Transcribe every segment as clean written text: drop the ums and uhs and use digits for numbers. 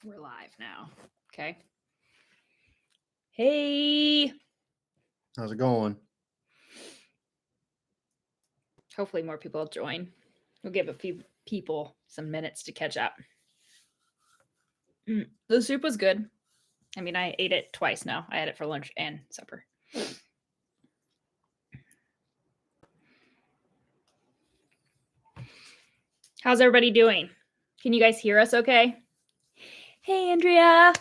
We're live now. Okay. Hey. How's it going? Hopefully more people will join. We'll give a few people some minutes to catch up. The soup was good. I mean, I ate it twice now. I had it for lunch and supper. How's everybody doing? Can you guys hear us okay? Hey, Andrea.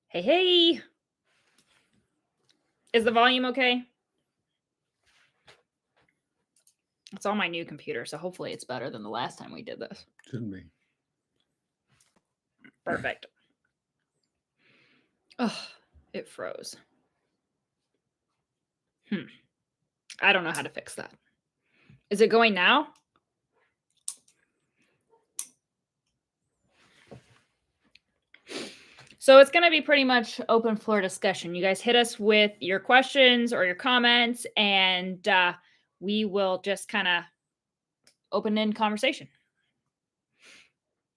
Hey. Is the volume okay? It's on my new computer, so hopefully it's better than the last time we did this. Should be. Perfect. Oh, it froze. I don't know how to fix that. Is it going now? So it's going to be pretty much open floor discussion. You guys hit us with your questions or your comments, and we will just kind of open in conversation.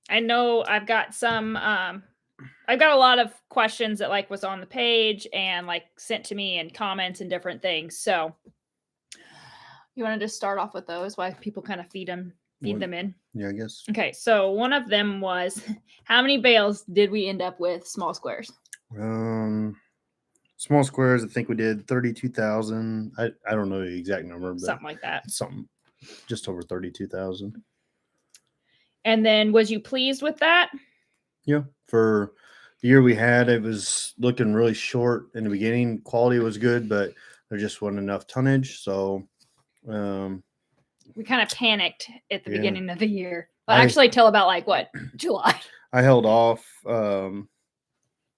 I know I've got some, I've got a lot of questions that like was on the page and like sent to me and comments and different things. So you want to just start off with those while people kind of feed them in? Yeah, I guess. Okay, so one of them was, how many bales did we end up with small squares? Small squares, I think we did 32,000. I don't know the exact number, but Something like that. Something just over 32,000. And then was you pleased with that? Yeah, for the year we had, it was looking really short in the beginning. Quality was good, but there just wasn't enough tonnage. So we kind of panicked at the beginning of the year. Well, actually, till about like what, July. I held off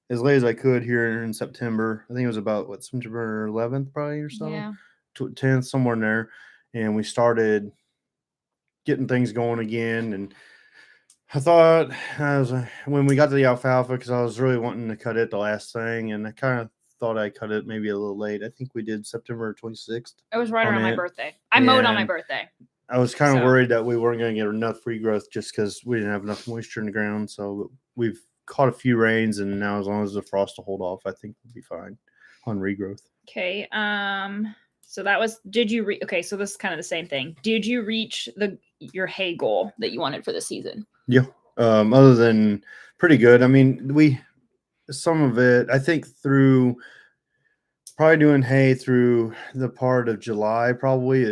as late as I could here in September. I think it was about September 11th, probably, or so. Yeah. 10th, somewhere in there, and we started getting things going again. And I thought when we got to the alfalfa, because I was really wanting to cut it the last thing, and I kind of thought I cut it maybe a little late. I think we did September 26th. It was right around my birthday. I mowed on my birthday. I was kind of worried that we weren't going to get enough regrowth just because we didn't have enough moisture in the ground. So we've caught a few rains, and now as long as the frost will hold off, I think we'll be fine on regrowth. Okay. So that was, okay, so this is kind of the same thing. Did you reach your hay goal that you wanted for the season? Yeah. Other than pretty good. I mean, some of it, I think through probably doing hay through the part of July probably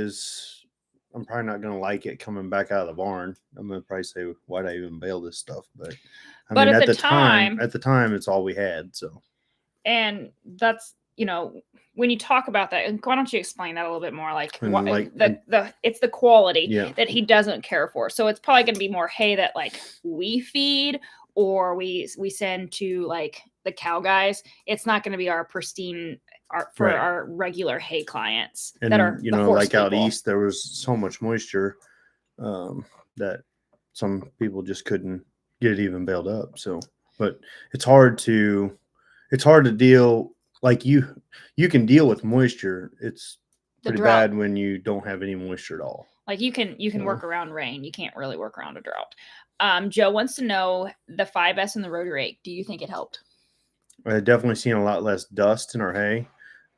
I'm probably not going to like it coming back out of the barn. I'm going to probably say, why'd I even bale this stuff? But I mean, at the time, it's all we had. So, and that's, when you talk about that, why don't you explain that a little bit more? It's the quality that he doesn't care for. So it's probably going to be more hay that like we feed or we send to like the cow guys. It's not going to be our pristine our regular hay clients and, that are like people. Out east, there was so much moisture that some people just couldn't get it even baled up. So, but it's hard to deal. Like you can deal with moisture. It's pretty bad when you don't have any moisture at all. Like you can work around rain. You can't really work around a drought. Joe wants to know the 5S and the rotary rake. Do you think it helped? I've definitely seen a lot less dust in our hay.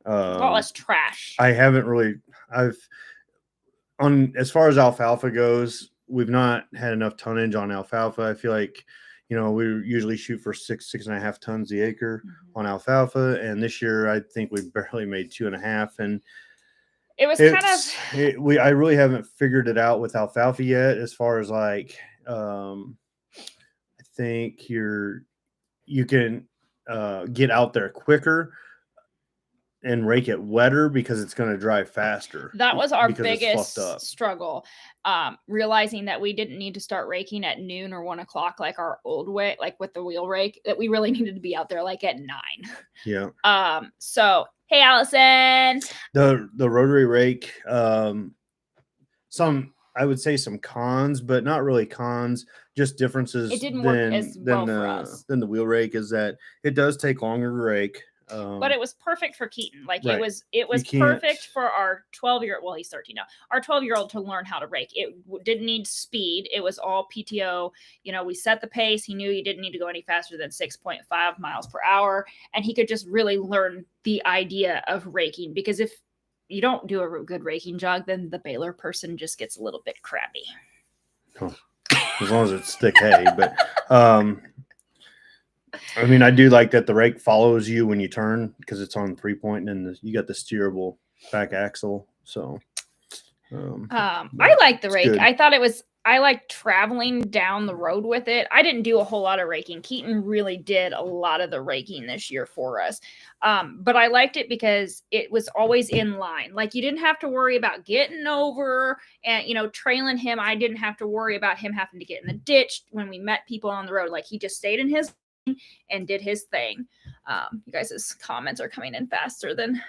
A lot less trash. I haven't really. As far as alfalfa goes, we've not had enough tonnage on alfalfa. I feel like. We usually shoot for 6.5 tons the acre on alfalfa, and this year I think we barely made 2.5. And it was I really haven't figured it out with alfalfa yet. As far as like, I think you can get out there quicker and rake it wetter because it's going to dry faster. That was our biggest struggle. Realizing that we didn't need to start raking at noon or 1 o'clock like our old way, like with the wheel rake, that we really needed to be out there like at 9. Yeah. So hey, Allison. The rotary rake, I would say some cons, but not really cons, just differences. It didn't work as well for us than the wheel rake is that it does take longer to rake. But it was perfect for Keaton. Like Right. it was You can't- perfect for our 12-year-old. Well, he's 13 now. Our 12-year-old to learn how to rake. It didn't need speed. It was all PTO. We set the pace. He knew he didn't need to go any faster than 6.5 miles per hour, and he could just really learn the idea of raking. Because if you don't do a good raking jog, then the baler person just gets a little bit crabby. Oh, as long as it's thick hay, but I mean, I do like that the rake follows you when you turn because it's on 3-point, and then you got the steerable back axle. So, I like the rake. good. I like traveling down the road with it. I didn't do a whole lot of raking. Keaton really did a lot of the raking this year for us. But I liked it because it was always in line. Like you didn't have to worry about getting over and, trailing him. I didn't have to worry about him having to get in the ditch when we met people on the road. Like he just stayed in his lane and did his thing. You guys' comments are coming in faster than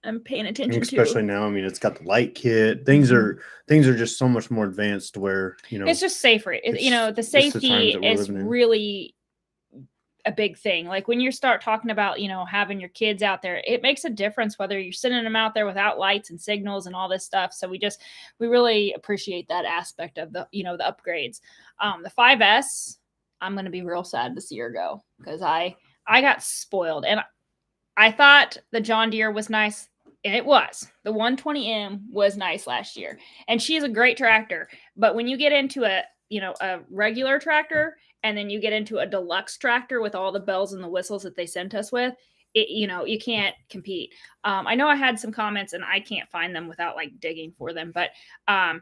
I'm paying attention especially to. now. I mean, it's got the light kit. Things are just so much more advanced where, it's just safer. The safety is really a big thing. Like when you start talking about, having your kids out there, it makes a difference whether you're sending them out there without lights and signals and all this stuff. So we really appreciate that aspect of the, the upgrades. The 5S, I'm going to be real sad to see her go because I got spoiled, and I thought the John Deere was nice, and it was. The 120M was nice last year, and she is a great tractor. But when you get into a regular tractor, and then you get into a deluxe tractor with all the bells and the whistles that they sent us with, you can't compete. I know I had some comments, and I can't find them without like digging for them, but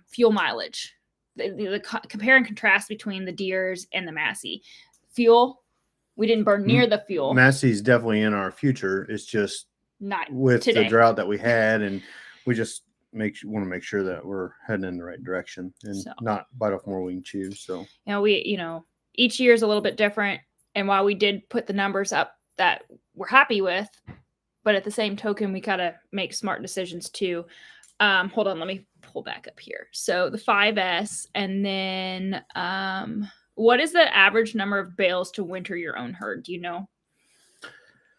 fuel mileage, the compare and contrast between the Deeres and the Massey. Fuel, we didn't burn near the fuel. Massey's definitely in our future. It's just not with today. the drought that we had, and we just want to make sure that we're heading in the right direction and not bite off more we can chew. So each year is a little bit different, and while we did put the numbers up that we're happy with, but at the same token, we gotta make smart decisions too. Hold on, let me pull back up here. So the 5S, and then what is the average number of bales to winter your own herd? Do you know?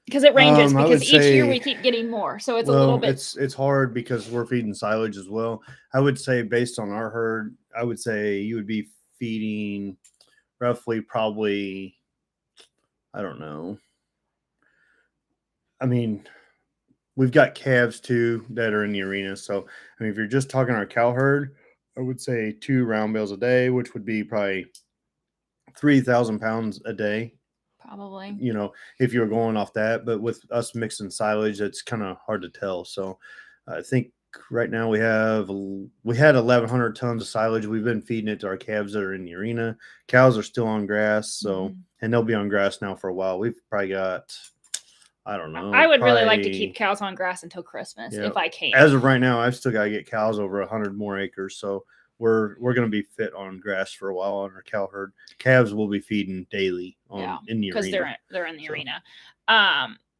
Because it ranges, because each year we keep getting more. So it's a little bit. It's hard because we're feeding silage as well. I would say based on our herd, I would say you would be feeding roughly probably, I don't know. I mean, we've got calves too that are in the arena. So, I mean, if you're just talking our cow herd, I would say 2 round bales a day, which would be probably 3,000 pounds a day. Probably. If you're going off that, but with us mixing silage, that's kind of hard to tell. So I think right now we had 1,100 tons of silage. We've been feeding it to our calves that are in the arena. Cows are still on grass. So, and they'll be on grass now for a while. We've probably got, I don't know. I would really like to keep cows on grass until Christmas if I can. As of right now, I've still got to get cows over 100 more acres. So we're going to be fit on grass for a while on our cow herd. Calves will be feeding daily in the arena. Because they're in the arena.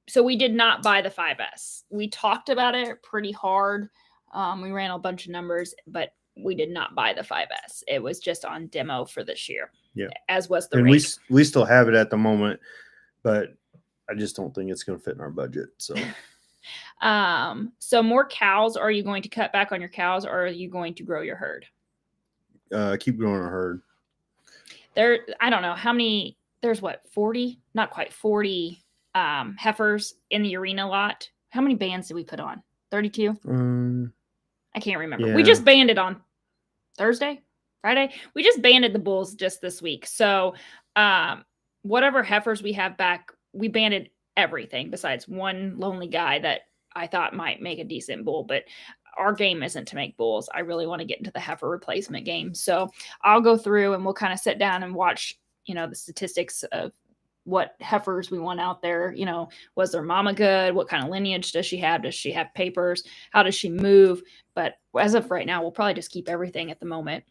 So we did not buy the 5S. We talked about it pretty hard. We ran a bunch of numbers, but we did not buy the 5S. It was just on demo for this year. Yeah. As was the rake. And we still have it at the moment, but I just don't think it's going to fit in our budget. So so more cows. Are you going to cut back on your cows, or are you going to grow your herd? Keep growing our herd. I don't know how many. There's 40, not quite 40 heifers in the arena lot. How many bands did we put on? 32? I can't remember. Yeah. We just banded on Friday. We just banded the bulls just this week. So whatever heifers we have back, we banded everything besides one lonely guy that I thought might make a decent bull, but our game isn't to make bulls. I really want to get into the heifer replacement game. So I'll go through and we'll kind of sit down and watch, the statistics of what heifers we want out there. Was their mama good? What kind of lineage does she have? Does she have papers? How does she move? But as of right now, we'll probably just keep everything at the moment.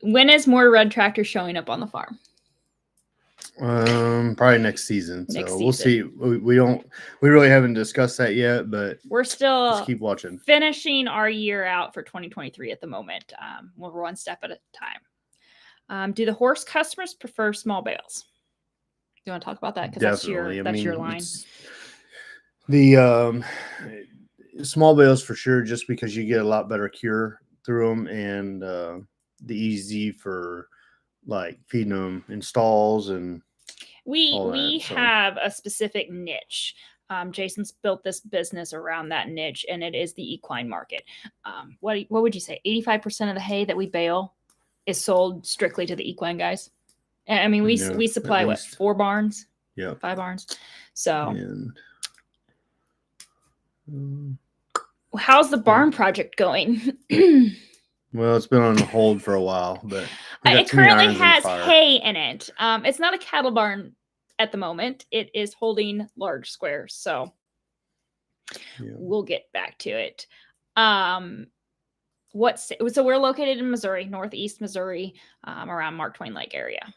When is more red tractor showing up on the farm? Probably next season. We'll see. We really haven't discussed that yet, but we're still just keep watching. Finishing our year out for 2023 at the moment. We're one step at a Do the horse customers prefer small bales? Do you want to talk about that? Because that's your line. The small bales for sure, just because you get a lot better cure through them, and the easy for like feeding them in stalls and we have a specific niche. Jason's built this business around that niche, and it is the equine market. What would you say? 85% of the hay that we bale is sold strictly to the equine guys. I mean, we supply what, 4 barns? Yeah, 5 barns. So, how's the barn project going? Well, it's been on hold for a while, but it currently has hay in it. It's not a cattle barn at the moment. It is holding large squares, so we'll get back to it. So we're located in Missouri, northeast Missouri, around Mark Twain Lake area.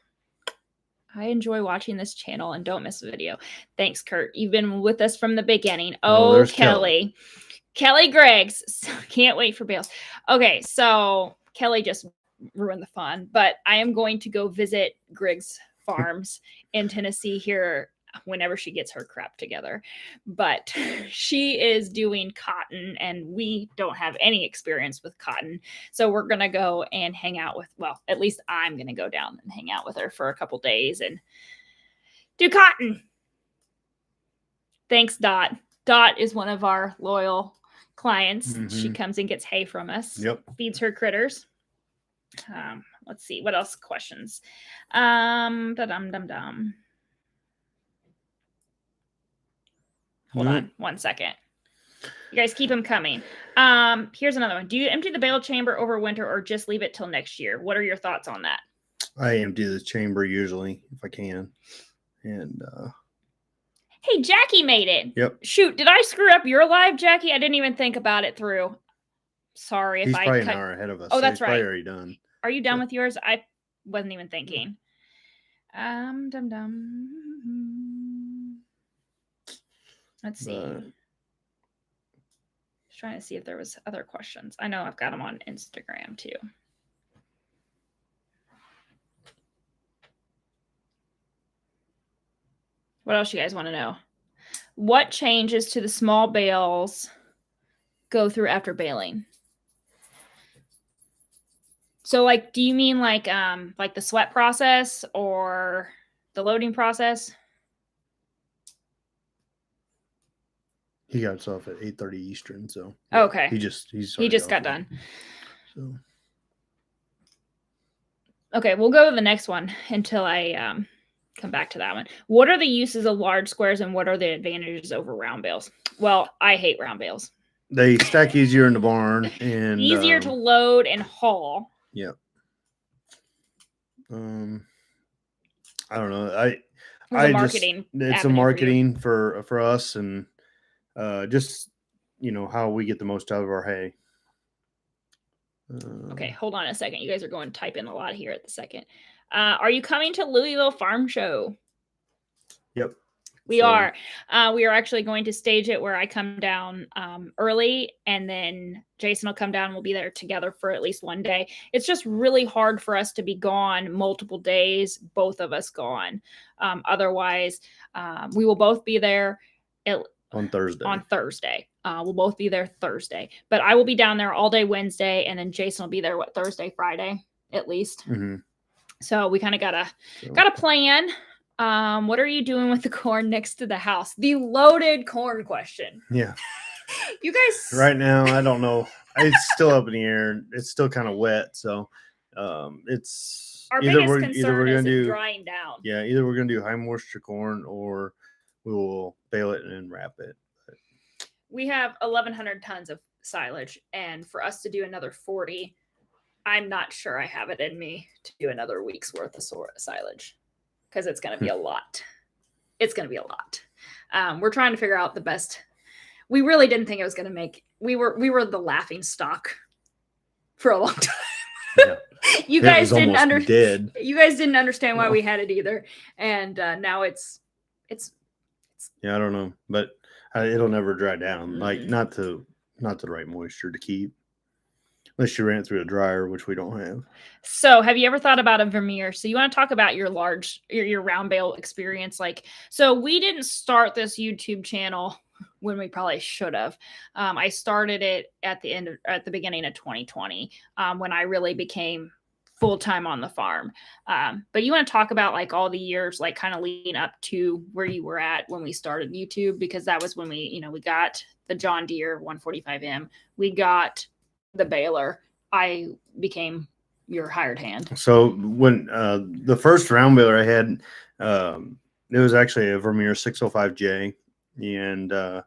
I enjoy watching this channel and don't miss a video. Thanks, Kurt. You've been with us from the beginning. Oh, Kelly. Kelly Greggs. Can't wait for bales. Okay, so Kelly just ruined the fun, but I am going to go visit Griggs Farms in Tennessee here whenever she gets her crap together. But she is doing cotton, and we don't have any experience with cotton. So we're going to go and hang out with, well, at least I'm going to go down and hang out with her for a couple days and do cotton. Thanks, Dot. Dot is one of our loyal clients. She comes and gets hay from us. Yep. Feeds her critters. Let's see. What else? Questions. Hold on 1 second. You guys keep them coming. Here's another one. Do you empty the bale chamber over winter or just leave it till next year? What are your thoughts on that? I empty the chamber usually if I can. And hey, Jackie made it. Yep. Shoot, did I screw up your live, Jackie? I didn't even think about it through. Sorry if he's I probably an hour ahead of us. Oh, that's so right. Probably already done. Are you done with yours? I wasn't even thinking. Let's see. Just trying to see if there was other questions. I know I've got them on Instagram too. What else you guys want to know? What changes to the small bales go through after baling? So, like, do you mean like the sweat process or the loading process? He got us off at 8:30 Eastern, so okay. He just got done. So okay, we'll go to the next one until I come back to that one. What are the uses of large squares and what are the advantages over round bales? Well, I hate round bales. They stack easier in the barn and easier to load and haul. Yep. I don't know. It's a marketing for us and just how we get the most out of our hay. Okay, hold on a second. You guys are going to type in a lot here at the second. Are you coming to Louisville Farm Show? Yep. We are. We are actually going to stage it where I come down early, and then Jason will come down and we'll be there together for at least one day. It's just really hard for us to be gone multiple days, both of us gone. Otherwise, we will both be there on Thursday. We'll both be there Thursday. But I will be down there all day Wednesday, and then Jason will be there, Thursday, Friday, at least. Mm-hmm. So we kind of got a plan. What are you doing with the corn next to the house? The loaded corn question. Yeah. You guys. Right now, I don't know. It's still up in the air. It's still kind of wet, so it's our biggest concern is it drying down. Yeah, either we're gonna do high moisture corn or we will bale it and wrap it. But we have 1,100 tons of silage, and for us to do another 40, I'm not sure I have it in me to do another week's worth of silage. Because it's going to be a lot. It's going to be a lot. We're trying to figure out the best. We really didn't think it was going to make. We were the laughing stock for a long time. Yeah. You guys didn't understand. You guys didn't understand why we had it either, and now it's. Yeah, I don't know, but it'll never dry down. Like not the right moisture to keep. unless you ran it through a dryer, which we don't have. So have you ever thought about a Vermeer? So you want to talk about your your round bale experience? Like, so we didn't start this YouTube channel when we probably should have. I started it at the beginning of 2020, when I really became full time on the farm. But you want to talk about like all the years, like kind of leading up to where you were at when we started YouTube, because that was when we got the John Deere 145M, we got the baler. I became your hired hand. So when the first round baler I had, it was actually a Vermeer 605J, and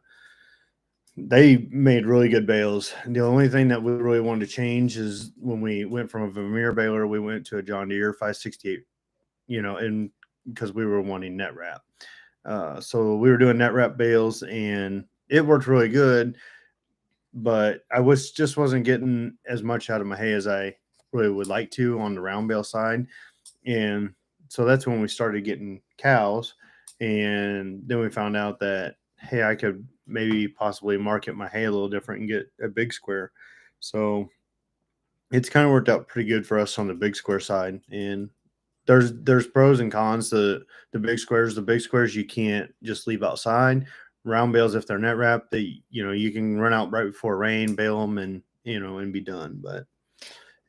they made really good bales. The only thing that we really wanted to change is when we went from a Vermeer baler, we went to a John Deere 568, and because we were wanting net wrap. So we were doing net wrap bales, and it worked really good, but I wasn't getting as much out of my hay as I really would like to on the round bale side. And so that's when we started getting cows. And then we found out that, hey, I could maybe possibly market my hay a little different and get a big square. So it's kind of worked out pretty good for us on the big square side. And there's pros and cons to the big squares. The big squares you can't just leave outside. Round bales, if they're net wrapped, you can run out right before rain, bale them, and be done. But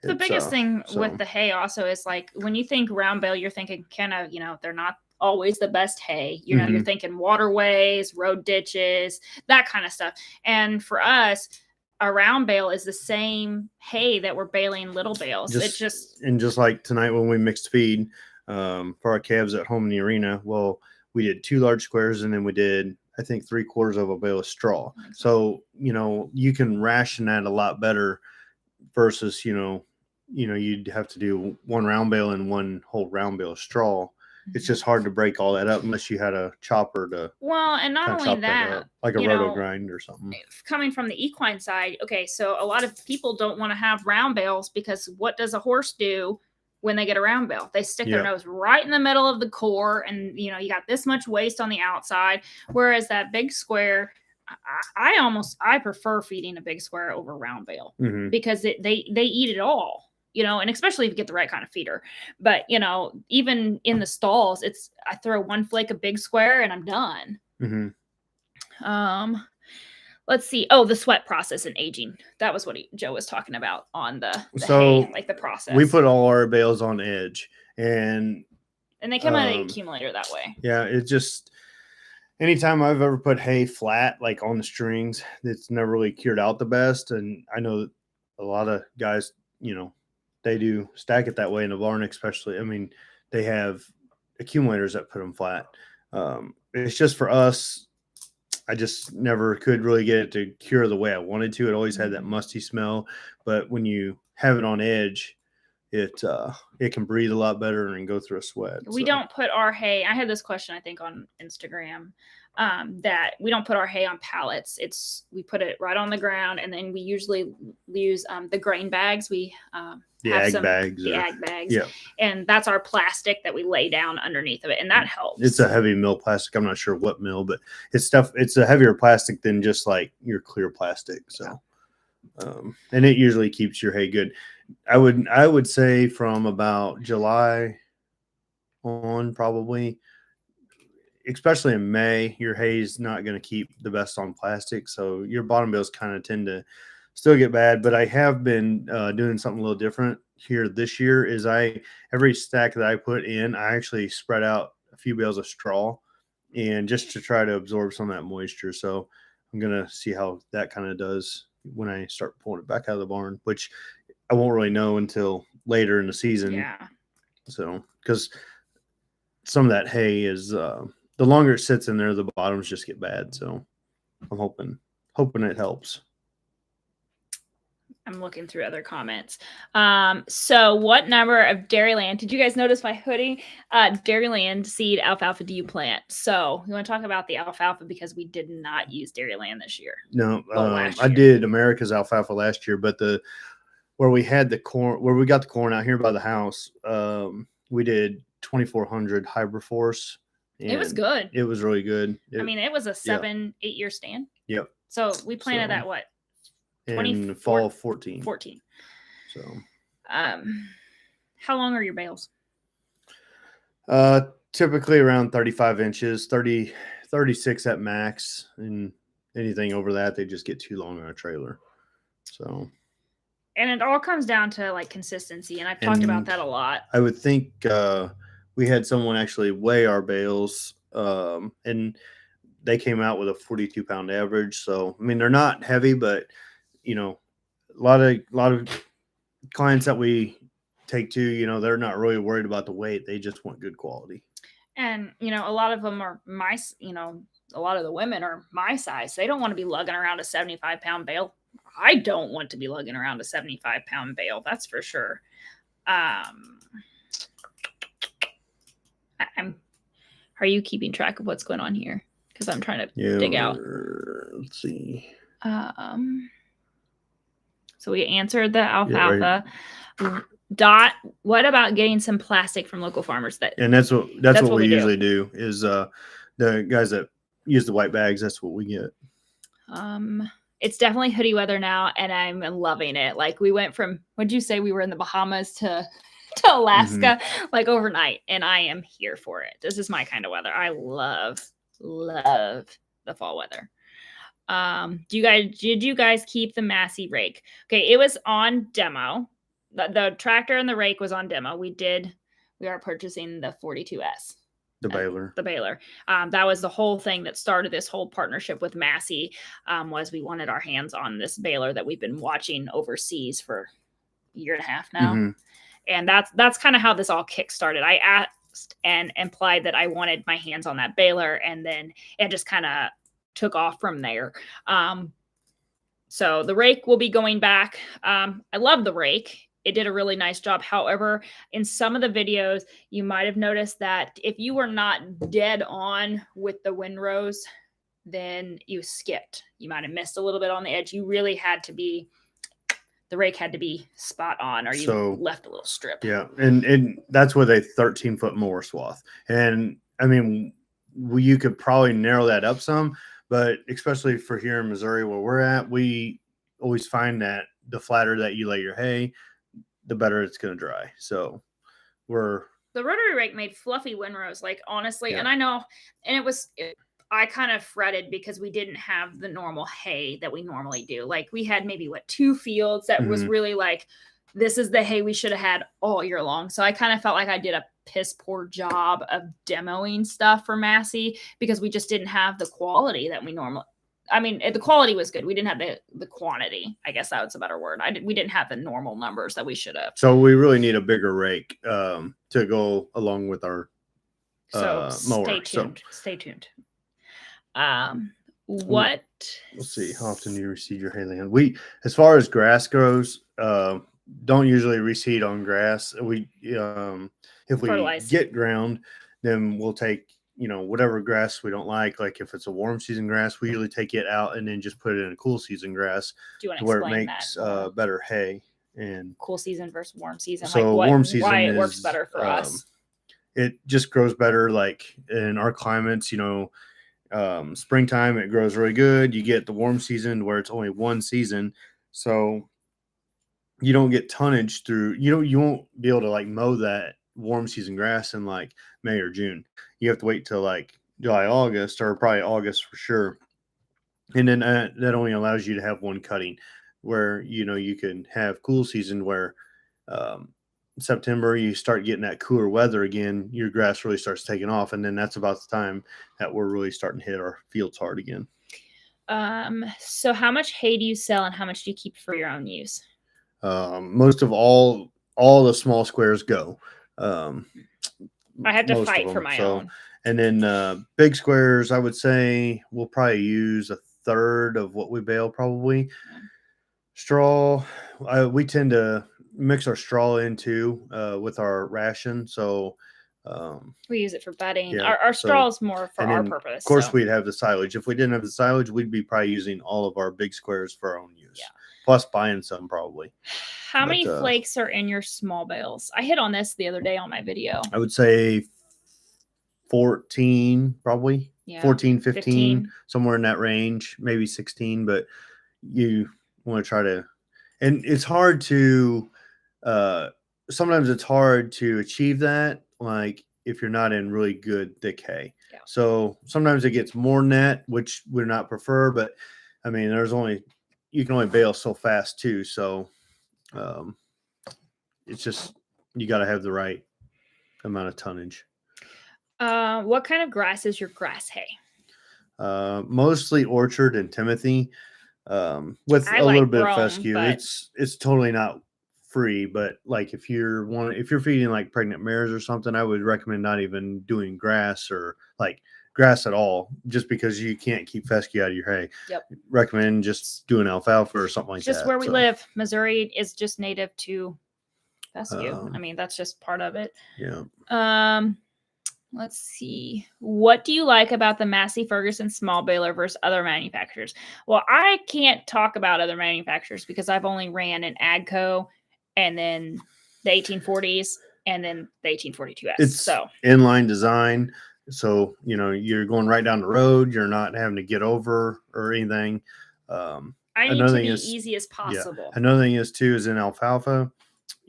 the biggest thing with the hay also is like when you think round bale, you're thinking kind of, they're not always the best hay. You're thinking waterways, road ditches, that kind of stuff. And for us, a round bale is the same hay that we're baling little bales. Just like tonight when we mixed feed for our calves at home in the arena, well, we did 2 large squares, and then we did, I think, 3/4 of a bale of straw. So you can ration that a lot better versus you'd have to do 1 round bale and 1 whole round bale of straw. It's just hard to break all that up unless you had a chopper to. Well, and not only that, like a roto grind or something. Coming from the equine side, okay, so a lot of people don't want to have round bales because what does a horse do when they get a round bale? They stick their nose right in the middle of the core, and you got this much waste on the outside. Whereas that big square, I prefer feeding a big square over round bale because they eat it all. And especially if you get the right kind of feeder. But, even in the stalls, I throw 1 flake of big square and I'm done. Let's see. Oh, the sweat process and aging. That was what Joe was talking about on the hay, like the process. We put all our bales on edge, and they come out of the accumulator that way. Yeah, it just, anytime I've ever put hay flat, like on the strings, it's never really cured out the best. And I know a lot of guys, they do stack it that way in the barn, especially. I mean, they have accumulators that put them flat. It's just for us, I just never could really get it to cure the way I wanted to. It always had that musty smell. But when you have it on edge, it can breathe a lot better and go through a sweat. We don't put our hay. I had this question, I think, on Instagram, that we don't put our hay on pallets. We put it right on the ground, and then we usually use the grain bags. We the ag bags. Yeah. And that's our plastic that we lay down underneath of it, and that helps. It's a heavy mill plastic. I'm not sure what mill, but it's a heavier plastic than just like your clear plastic. So, and it usually keeps your hay good. I would say from about July on, probably, especially in May, your hay's not going to keep the best on plastic. So your bottom bales kind of tend to still get bad. But I have been doing something a little different here this year. Is every stack that I put in, I actually spread out a few bales of straw, and just to try to absorb some of that moisture. So I'm going to see how that kind of does when I start pulling it back out of the barn, which I won't really know until later in the season. Yeah. So, because some of that hay is, the longer it sits in there, the bottoms just get bad. So I'm hoping it helps. I'm looking through other comments. So what number of Dairyland, did you guys notice my hoodie? Dairyland seed alfalfa do you plant? So you want to talk about the alfalfa, because we did not use Dairyland this year. No, I did America's alfalfa last year, but where we got the corn out here by the house, we did 2400 Hybrid Force. It was good. It was really good. It was a 7-8 year stand. Yep. So we planted that in fall of 14. 14. So, how long are your bales? Typically around 35 inches, 36 at max, and anything over that, they just get too long on a trailer. So, and it all comes down to like consistency, and I've talked about that a lot. I would think we had someone actually weigh our bales, and they came out with a 42-pound average. So, I mean, they're not heavy, but you know, a lot of clients that we take to, they're not really worried about the weight. They just want good quality. And, a lot of them are a lot of the women are my size. They don't want to be lugging around a 75-pound bale. I don't want to be lugging around a 75-pound bale. That's for sure. Are you keeping track of what's going on here? Because I'm trying to dig out. Let's see. So we answered the alfalfa. Yeah, right. Dot, what about getting some plastic from local farmers? That's what we usually do is the guys that use the white bags, that's what we get. It's definitely hoodie weather now, and I'm loving it. Like, we went from, what'd you say, we were in the Bahamas to Alaska like overnight, and I am here for it. This is my kind of weather. I love the fall weather. Did you guys keep the Massey rake? Okay, it was on demo. The tractor and the rake was on demo. We are purchasing the 42S. The baler. The baler. That was the whole thing that started this whole partnership with Massey, was we wanted our hands on this baler that we've been watching overseas for a year and a half now. And that's kind of how this all kick-started. I asked and implied that I wanted my hands on that baler, and then it just kind of took off from there. So the rake will be going back. I love the rake. It did a really nice job. However, in some of the videos, you might have noticed that if you were not dead on with the windrows, then you skipped. You might have missed a little bit on the edge. You really had to be, the rake had to be spot on, or you left a little strip. Yeah, and that's with a 13-foot mower swath. And I mean, you could probably narrow that up some, but especially for here in Missouri where we're at, we always find that the flatter that you lay your hay, the better it's going to dry. So the rotary rake made fluffy windrows, like, honestly. Yeah. And I know, and I kind of fretted because we didn't have the normal hay that we normally do. Like, we had maybe 2 fields that was really like, this is the hay we should have had all year long. So I kind of felt like I did a piss poor job of demoing stuff for Massey because we just didn't have the quality that we normally. I mean, the quality was good. We didn't have the quantity. I guess that's a better word. We didn't have the normal numbers that we should have. So we really need a bigger rake to go along with our mower. Stay tuned. Stay tuned. Let's see. How often do you reseed your hayland? We, as far as grass goes, don't usually reseed on grass. We if we get ground, then we'll take whatever grass we don't like if it's a warm season grass, we usually take it out and then just put it in a cool season grass where it makes better hay. And cool season versus warm season, so warm season why it works better for us. It just grows better, like in our climates, springtime it grows really good. You get the warm season where it's only one season, so you don't get tonnage through. You won't be able to mow that warm season grass in May or June. You have to wait till July, August, or probably August for sure. And then that only allows you to have one cutting, where you can have cool season where September you start getting that cooler weather again, your grass really starts taking off, and then that's about the time that we're really starting to hit our fields hard again. So how much hay do you sell and how much do you keep for your own use? Most of all the small squares go. I had to fight for my own. And then big squares, I would say we'll probably use 1/3 of what we bale probably. Straw, we tend to mix our straw into with our ration. So we use it for bedding. Yeah, our straw is more for our purpose. Of course, we'd have the silage. If we didn't have the silage, we'd be probably using all of our big squares for our own use. Yeah. Plus buying some probably. How many flakes are in your small bales? I hit on this the other day on my video. I would say 14, probably. Yeah, 14, 15, somewhere in that range, maybe 16. But want to try to, and it's hard to, sometimes it's hard to achieve that, like if you're not in really good thick hay. Yeah. So sometimes it gets more net, which would not prefer, but I mean, you can only bale so fast too. So it's just, you got to have the right amount of tonnage. What kind of grass is your grass hay? Mostly orchard and Timothy, with I a little like bit of brome, fescue. but It's totally not free, but like if you're feeding like pregnant mares or something, I would recommend not even doing grass or like grass at all, just because you can't keep fescue out of your hay. Yep. Recommend just doing alfalfa or something like it's just that. where we So, live. Missouri is just native to fescue. I mean, that's just part of it. yeah. Let's see. What do you like about the Massey Ferguson small baler versus other manufacturers? Well, I can't talk about other manufacturers because I've only ran an Agco and then the 1840s and then the 1842S. It's so inline design. So, you're going right down the road. You're not having to get over or anything. I need to be easy as possible. Yeah. Another thing is too, is in alfalfa,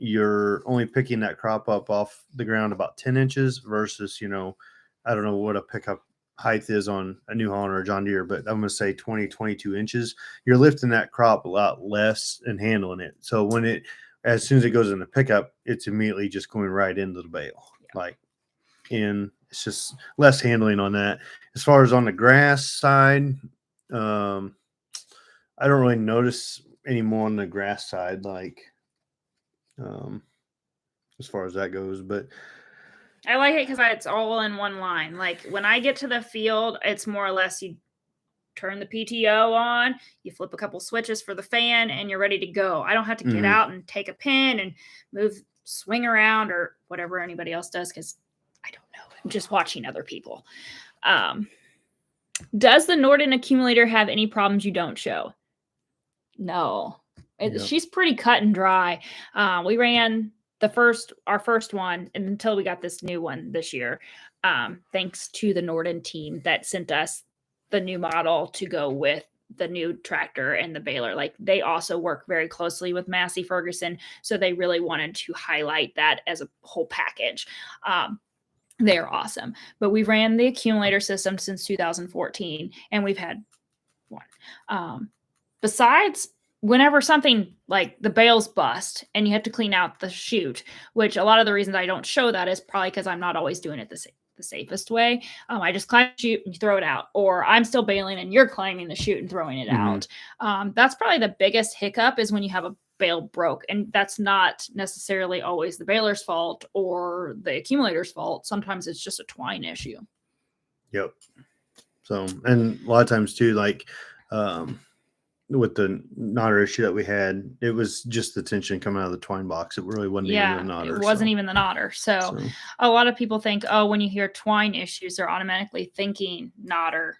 you're only picking that crop up off the ground about 10 inches versus, I don't know what a pickup height is on a New Holland or a John Deere, but I'm going to say 20, 22 inches. You're lifting that crop a lot less and handling it. So as soon as it goes in the pickup, it's immediately just going right into the bale. Yeah. And it's just less handling on that. As far as on the grass side, I don't really notice any more on the grass side, as far as that goes, but I like it because it's all in one line. Like when I get to the field, it's more or less you turn the PTO on, you flip a couple switches for the fan, and you're ready to go. I don't have to get out and take a pin and swing around or whatever anybody else does because I don't know. I'm just watching other people. Does the Norden accumulator have any problems you don't show? No. She's pretty cut and dry. We ran our first one until we got this new one this year. Thanks to the Norden team that sent us the new model to go with the new tractor and the baler. Like they also work very closely with Massey Ferguson. So they really wanted to highlight that as a whole package. They're awesome. But we've ran the accumulator system since 2014 and we've had one. Besides, whenever something like the bales bust and you have to clean out the chute, which a lot of the reasons I don't show that is probably because I'm not always doing it the safest way. I just climb the chute and you throw it out, or I'm still baling and you're climbing the chute and throwing it out. That's probably the biggest hiccup is when you have a bale broke, and that's not necessarily always the baler's fault or the accumulator's fault. Sometimes it's just a twine issue. Yep. So, and a lot of times too, like with the knotter issue that we had, it was just the tension coming out of the twine box. It really wasn't even the knotter. It wasn't even the knotter. So a lot of people think, oh, when you hear twine issues, they're automatically thinking knotter.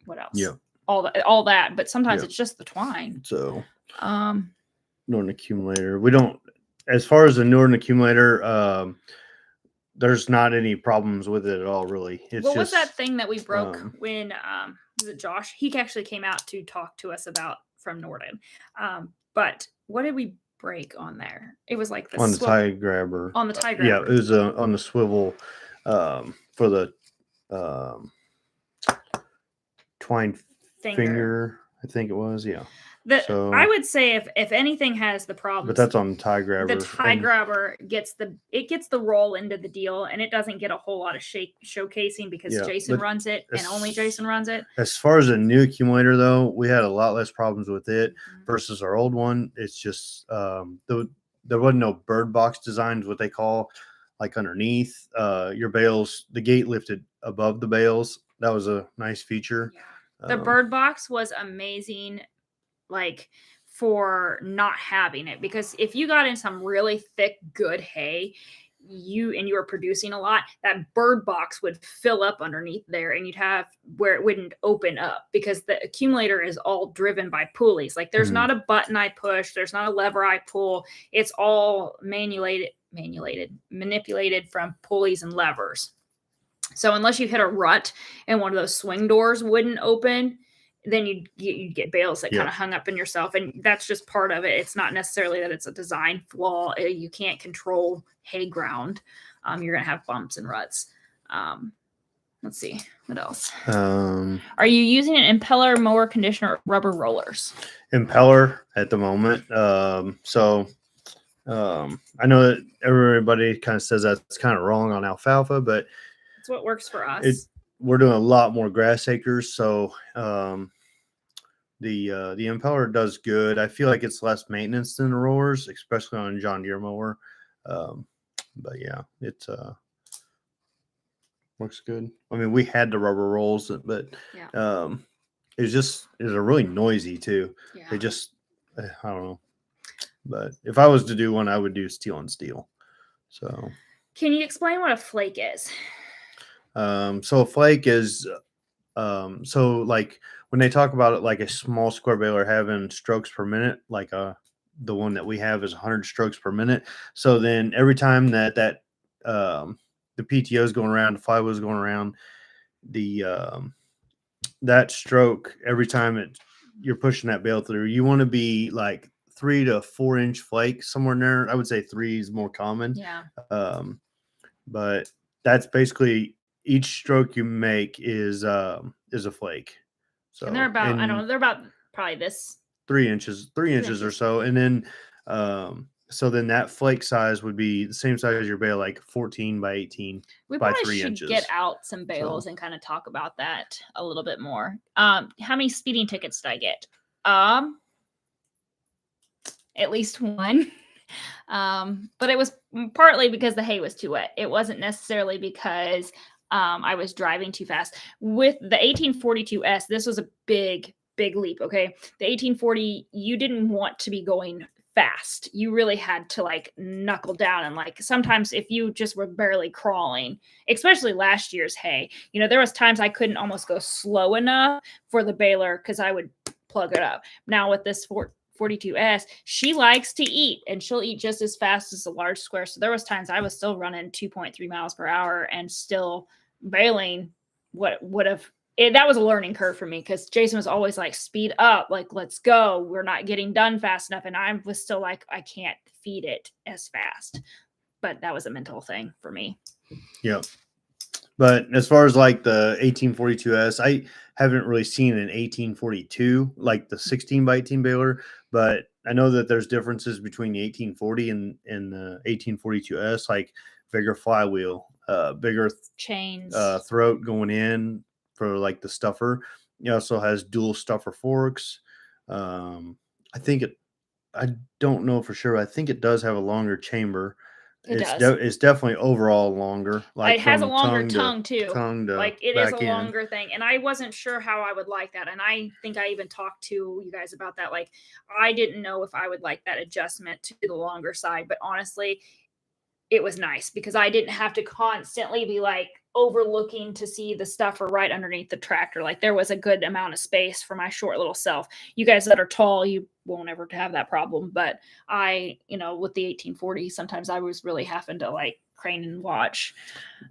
What else? Yeah. All that. But sometimes it's just the twine. So Norden accumulator. We don't, as far as the Norden accumulator, there's not any problems with it at all, really. What was that thing that we broke when was it Josh? He actually came out to talk to us about from Norden. But what did we break on there? It was like on the tie grabber. On the tie grabber. Yeah, it was on the swivel for the twine finger, I think it was. Yeah. I would say if anything has the problem, but that's on the tie grabber. The tie grabber gets the roll into the deal, and it doesn't get a whole lot of showcasing because Jason runs it, and only Jason runs it. As far as a new accumulator, though, we had a lot less problems with it versus our old one. It's just there wasn't no bird box designs, what they call, like underneath your bales. The gate lifted above the bales. That was a nice feature. Yeah. The bird box was amazing. Like for not having it, because if you got in some really thick, good hay, you were producing a lot, that bird box would fill up underneath there and you'd have where it wouldn't open up because the accumulator is all driven by pulleys. Like there's not a button I push, there's not a lever I pull. It's all manipulated from pulleys and levers. So unless you hit a rut and one of those swing doors wouldn't open, then you'd get bales that kind of hung up in yourself, and that's just part of it. It's not necessarily that it's a design flaw. You can't control hay ground. You're gonna have bumps and ruts. Let's see what else. Are you using an impeller, mower conditioner, or rubber rollers? Impeller at the moment. I know that everybody kind of says that's kind of wrong on alfalfa, but it's what works for us. We're doing a lot more grass acres, so the impeller does good. I feel like it's less maintenance than the rollers, especially on a John Deere mower. But yeah, it works good. I mean, we had the rubber rolls, but it's a really noisy too. Yeah. They just I don't know. But if I was to do one, I would do steel on steel. So, can you explain what a flake is? So a flake is, so like when they talk about it, like a small square baler having strokes per minute, like the one that we have is 100 strokes per minute. So then every time that the PTO is going around, the flywheel is going around, that stroke every time you're pushing that bale through, you want to be like 3 to 4 inch flake somewhere in there. I would say 3 is more common. Yeah. But that's basically each stroke you make is a flake. So and they're about I don't know, they're about probably this 3 inches or so, and then so then that flake size would be the same size as your bale, like 14 by 18 we by probably 3 should inches. Get out some bales and kind of talk about that a little bit more. How many speeding tickets did I get? At least one. But it was partly because the hay was too wet. It wasn't necessarily because I was driving too fast. With the 1842S, this was a big leap, okay? The 1840, you didn't want to be going fast. You really had to like knuckle down, and like sometimes if you just were barely crawling, especially last year's hay, there was times I couldn't almost go slow enough for the baler because I would plug it up. Now with this 42S, she likes to eat, and she'll eat just as fast as a large square. So there was times I was still running 2.3 miles per hour and still baling what would have that was a learning curve for me, because Jason was always like, speed up, like, let's go, we're not getting done fast enough, and I was still like, I can't feed it as fast. But that was a mental thing for me. Yep. But as far as like the 1842S, I haven't really seen an 1842, like the 16 by 18 baler, but I know that there's differences between the 1840 and the 1842S, like bigger flywheel, bigger chains, throat going in for like the stuffer. It also has dual stuffer forks. I don't know for sure. I think it does have a longer chamber. It's definitely overall longer. Like it has a longer tongue too. Like it is a longer thing. And I wasn't sure how I would like that. And I think I even talked to you guys about that. Like I didn't know if I would like that adjustment to the longer side, but honestly, it was nice because I didn't have to constantly be like overlooking to see the stuffer right underneath the tractor. Like there was a good amount of space for my short little self. You guys that are tall, you won't ever have that problem. But I, with the 1840, sometimes I was really having to like crane and watch.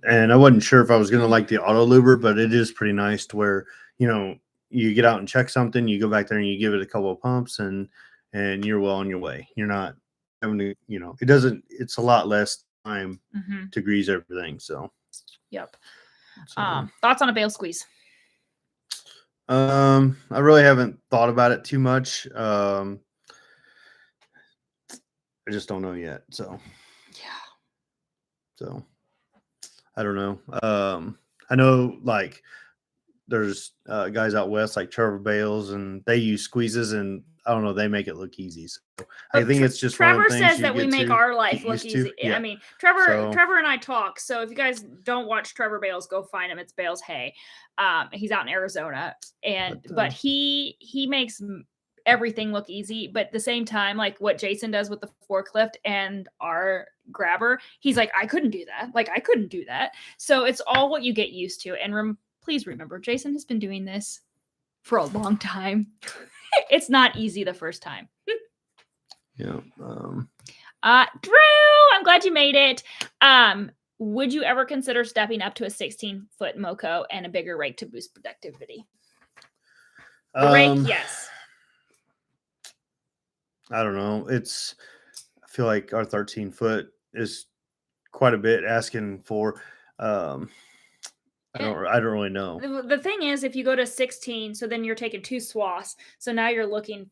And I wasn't sure if I was going to like the auto luber, but it is pretty nice to where, you get out and check something, you go back there and you give it a couple of pumps and you're well on your way. You're not having to, it's a lot less time to grease everything. So, yep. Thoughts on a bale squeeze? I really haven't thought about it too much. I just don't know yet. So, yeah. So, I don't know. I know like there's guys out west like Trevor Bales, and they use squeezes, and I don't know, they make it look easy. So I think it's just Trevor says that we make our life look easy. Yeah. I mean, Trevor and I talk. So if you guys don't watch Trevor Bales, go find him. It's Bales Hay. He's out in Arizona, but he makes everything look easy. But at the same time, like what Jason does with the forklift and our grabber, he's like, I couldn't do that. Like I couldn't do that. So it's all what you get used to. And please remember, Jason has been doing this for a long time. It's not easy the first time. Yeah. Drew, I'm glad you made it. Would you ever consider stepping up to a 16-foot moco and a bigger rake to boost productivity? The rake, yes. I don't know. I feel like our 13-foot is quite a bit asking for. I don't really know. The thing is, if you go to 16, so then you're taking 2 swaths. So now you're looking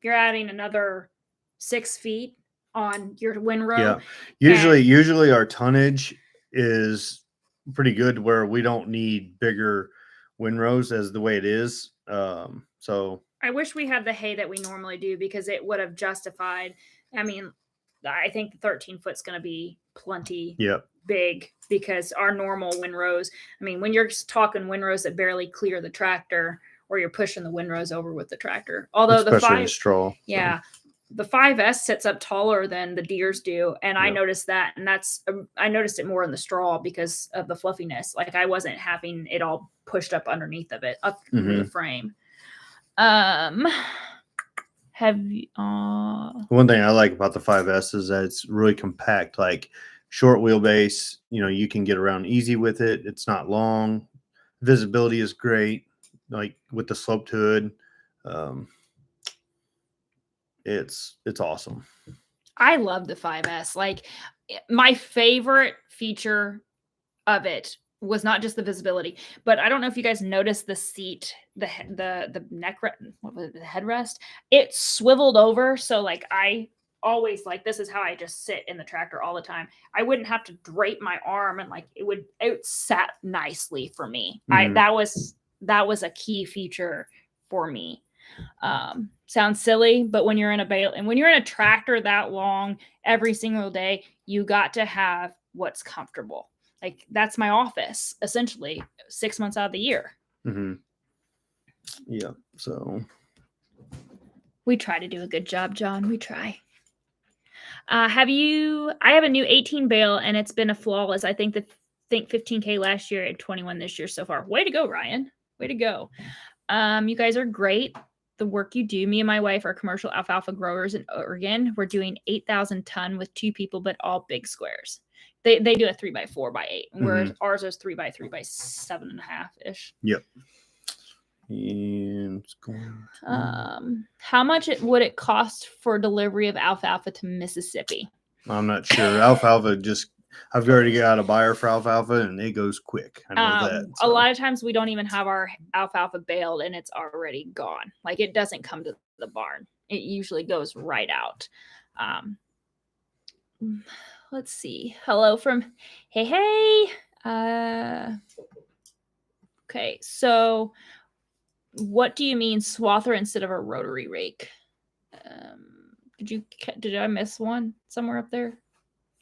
you're adding another 6 feet on your windrow. Yeah. Usually our tonnage is pretty good where we don't need bigger windrows as the way it is. So I wish we had the hay that we normally do because it would have justified. I mean, I think the 13-foot's going to be plenty big because our normal windrows, I mean, when you're talking windrows that barely clear the tractor or you're pushing the windrows over with the tractor. Although especially in straw. Yeah. So. The 5S sits up taller than the deers do. And I noticed that. And I noticed it more in the straw because of the fluffiness. Like I wasn't having it all pushed up underneath of it, up through the frame. Have you, one thing I like about the 5S is that it's really compact, like short wheelbase. You can get around easy with it. It's not long. Visibility is great, like with the sloped hood. It's awesome. I love the 5S. Like my favorite feature of it was not just the visibility, but I don't know if you guys noticed the seat, the neck, what was it, the headrest? It swiveled over, so like I always this is how I just sit in the tractor all the time. I wouldn't have to drape my arm, and it sat nicely for me. That was a key feature for me. Sounds silly, but when you're in a bale and when you're in a tractor that long every single day, you got to have what's comfortable. Like that's my office essentially 6 months out of the year. Yeah. So we try to do a good job, John. We try. I have a new 18 bale and it's been a flawless. I think 15K last year and 21 this year so far. Way to go, Ryan. Way to go. You guys are great. The work you do. Me and my wife are commercial alfalfa growers in Oregon. We're doing 8,000 ton with 2 people, but all big squares. They do a 3x4x8, whereas ours is 3x3x7.5 ish. Yep. And how much would it cost for delivery of alfalfa to Mississippi? I'm not sure. Alfalfa I've already got a buyer for alfalfa and it goes quick. I know that. So. A lot of times we don't even have our alfalfa baled and it's already gone. Like it doesn't come to the barn. It usually goes right out. Let's see. Hello from hey. Okay, so what do you mean swather instead of a rotary rake? Did I miss one somewhere up there?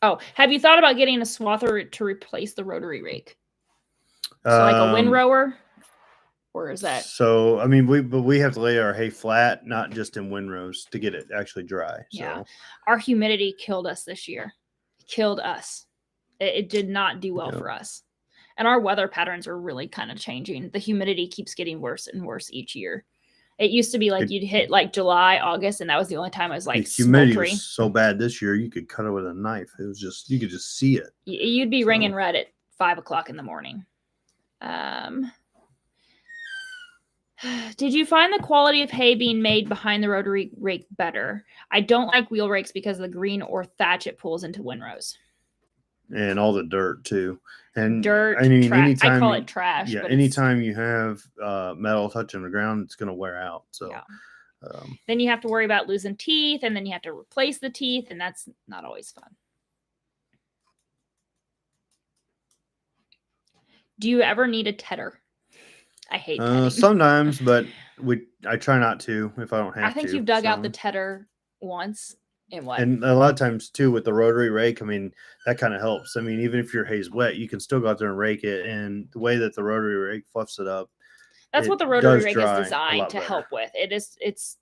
Oh, have you thought about getting a swather to replace the rotary rake? So like a windrower? Or is that? So, I mean, we have to lay our hay flat, not just in windrows to get it actually dry. Yeah. So. Our humidity killed us this year. Killed us. It did not do well for us. And our weather patterns are really kind of changing. The humidity keeps getting worse and worse each year. It used to be like you'd hit like July, August, and that was the only time I was like the humidity was so bad this year, you could cut it with a knife. It was just, you could just see it. You'd be ringing red at 5 o'clock in the morning. Did you find the quality of hay being made behind the rotary rake better? I don't like wheel rakes because of the green or thatch it pulls into windrows. And all the dirt too. And dirt, I mean, anytime I call it trash. Yeah, anytime you have metal touching the ground, it's going to wear out. So then you have to worry about losing teeth, and then you have to replace the teeth, and that's not always fun. Do you ever need a tedder? I hate tedding. Sometimes, but I try not to if I don't have to. I think you've dug out the tedder once. And a lot of times too with the rotary rake, I mean, that kind of helps. I mean, even if your hay's wet, you can still go out there and rake it. And the way that the rotary rake fluffs it up, that's what the rotary rake is designed to help with. It's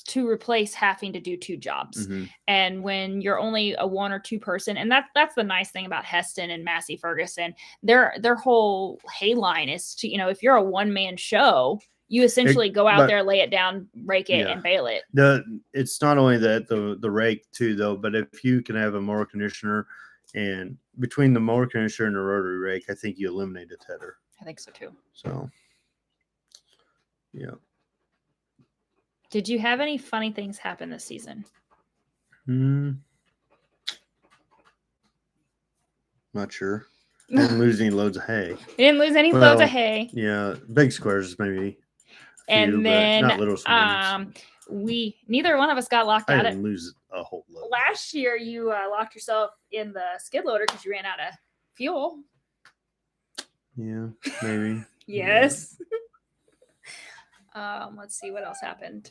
to replace having to do 2 jobs. And when you're only a 1 or 2 person, and that's the nice thing about Heston and Massey Ferguson, their whole hay line is to, if you're a 1-man show, you essentially go out there, lay it down, rake it, and bale it. It's not only that the rake too, though, but if you can have a mower conditioner, and between the mower conditioner and the rotary rake, I think you eliminate the tedder. I think so too. So, yeah. Did you have any funny things happen this season? Not sure. Didn't lose any loads of hay. We didn't lose any loads of hay. Yeah, big squares maybe. And then not little swings. Neither one of us got locked out. I didn't lose a whole load. Last year, you locked yourself in the skid loader because you ran out of fuel. Yeah, maybe. Yes. Let's see what else happened.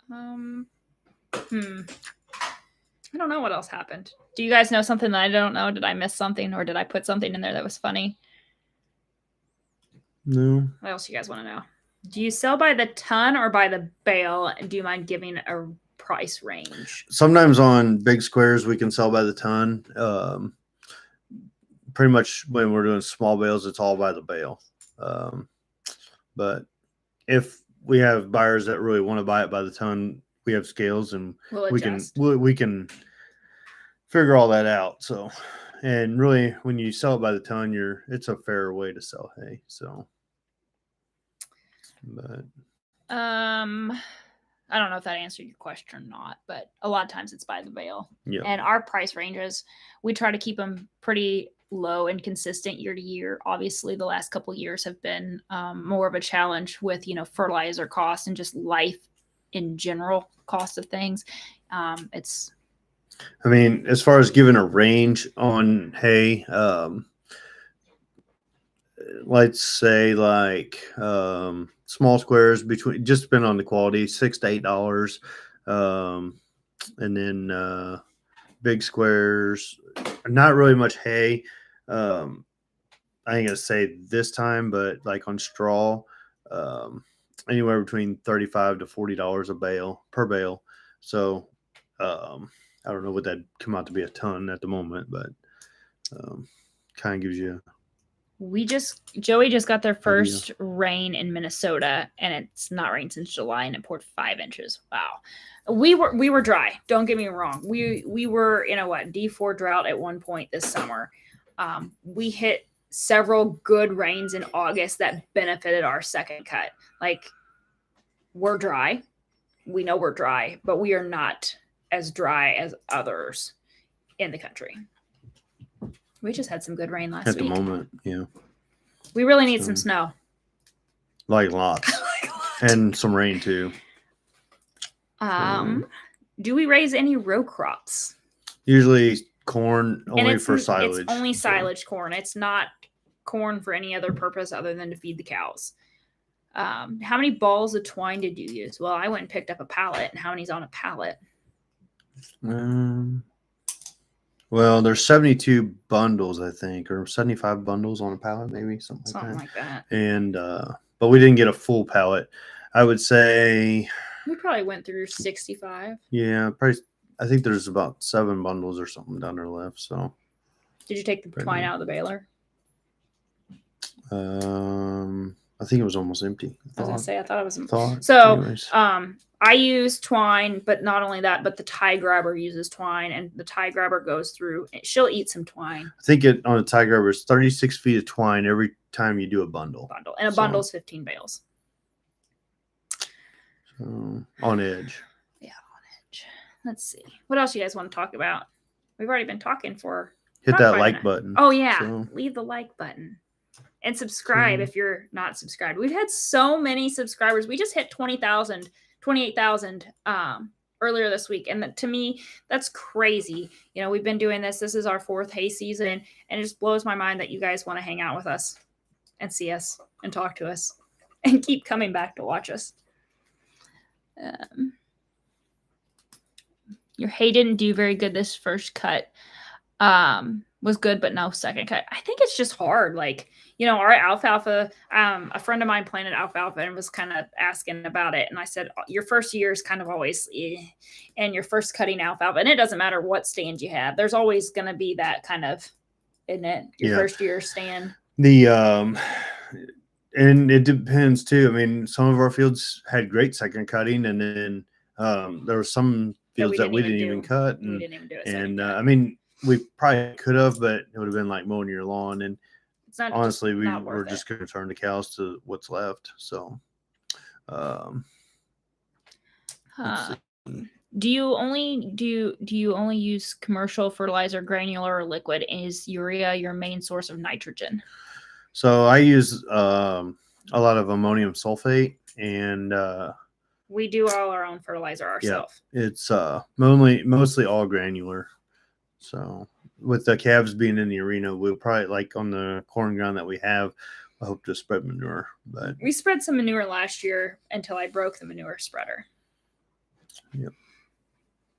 I don't know what else happened. Do you guys know something that I don't know? Did I miss something, or did I put something in there that was funny? No. What else do you guys want to know? Do you sell by the ton or by the bale? And do you mind giving a price range? Sometimes on big squares we can sell by the ton. Pretty much when we're doing small bales, it's all by the bale. But if we have buyers that really want to buy it by the ton, we have scales and we can figure all that out. So, and really when you sell it by the ton, it's a fair way to sell hay. So, but I don't know if that answered your question or not, but a lot of times it's by the bale. Yeah. And our price ranges, we try to keep them pretty low and consistent year to year. Obviously, the last couple of years have been more of a challenge with, fertilizer costs and just life in general cost of things. As far as giving a range on hay, let's say like small squares between, just depending on the quality, $6 to $8. And then big squares, not really much hay. I ain't gonna say this time, but like on straw, anywhere between $35 to $40 per bale. So I don't know what that'd come out to be a ton at the moment, but kind of gives you. Joey just got their first rain in Minnesota, and it's not rained since July, and it poured 5 inches. Wow. We were dry. Don't get me wrong. We were in a D4 drought at one point this summer. We hit several good rains in August that benefited our second cut. Like, we're dry. We know we're dry, but we are not as dry as others in the country. We just had some good rain last week. At the moment, yeah. We really need some snow. Like lots. And some rain too. Do we raise any row crops? Usually corn only for silage. It's only silage corn. It's not corn for any other purpose other than to feed the cows. How many balls of twine did you use? Well, I went and picked up a pallet. And how many's on a pallet? Well, there's 72 bundles, I think, or 75 bundles on a pallet, maybe something like that. And but we didn't get a full pallet. I would say we probably went through 65. Yeah, probably. I think there's about 7 bundles or something down there left. So, did you take the twine out of the baler? I think it was almost empty. I was gonna say I thought it was. So, anyways. I use twine, but not only that, but the tie grabber uses twine, and the tie grabber goes through. She'll eat some twine. I think on a tie grabber, it's 36 feet of twine every time you do a bundle. And a bundle is 15 bales. So, on edge. Yeah, on edge. Let's see. What else you guys want to talk about? We've already been talking for. Hit that like button. Oh yeah, leave the like button. And subscribe if you're not subscribed. We've had so many subscribers. We just hit 28,000 earlier this week. And to me, that's crazy. We've been doing this. This is our 4th hay season. And it just blows my mind that you guys want to hang out with us and see us and talk to us and keep coming back to watch us. Your hay didn't do very good this first cut. Was good, but no second cut. I think it's just hard. Our alfalfa, a friend of mine planted alfalfa and was kind of asking about it. And I said, your first year is kind of always, and your first cutting alfalfa, and it doesn't matter what stand you have. There's always going to be that kind of, isn't it? Your first year stand. And it depends too. Some of our fields had great second cutting, and then there were some fields that we didn't even cut. And, we didn't even do it. We probably could have, but it would have been like mowing your lawn. And it's not, honestly, we were just going to turn the cows to what's left. So, Let's Uh, see. do you only use commercial fertilizer, granular or liquid? Is urea your main source of nitrogen? So I use a lot of ammonium sulfate, and We do all our own fertilizer yeah, ourselves. it's mostly all granular. So with the calves being in the arena, we'll probably, like on the corn ground that we have, I hope to spread manure. But We spread some manure last year until I broke the manure spreader. yep.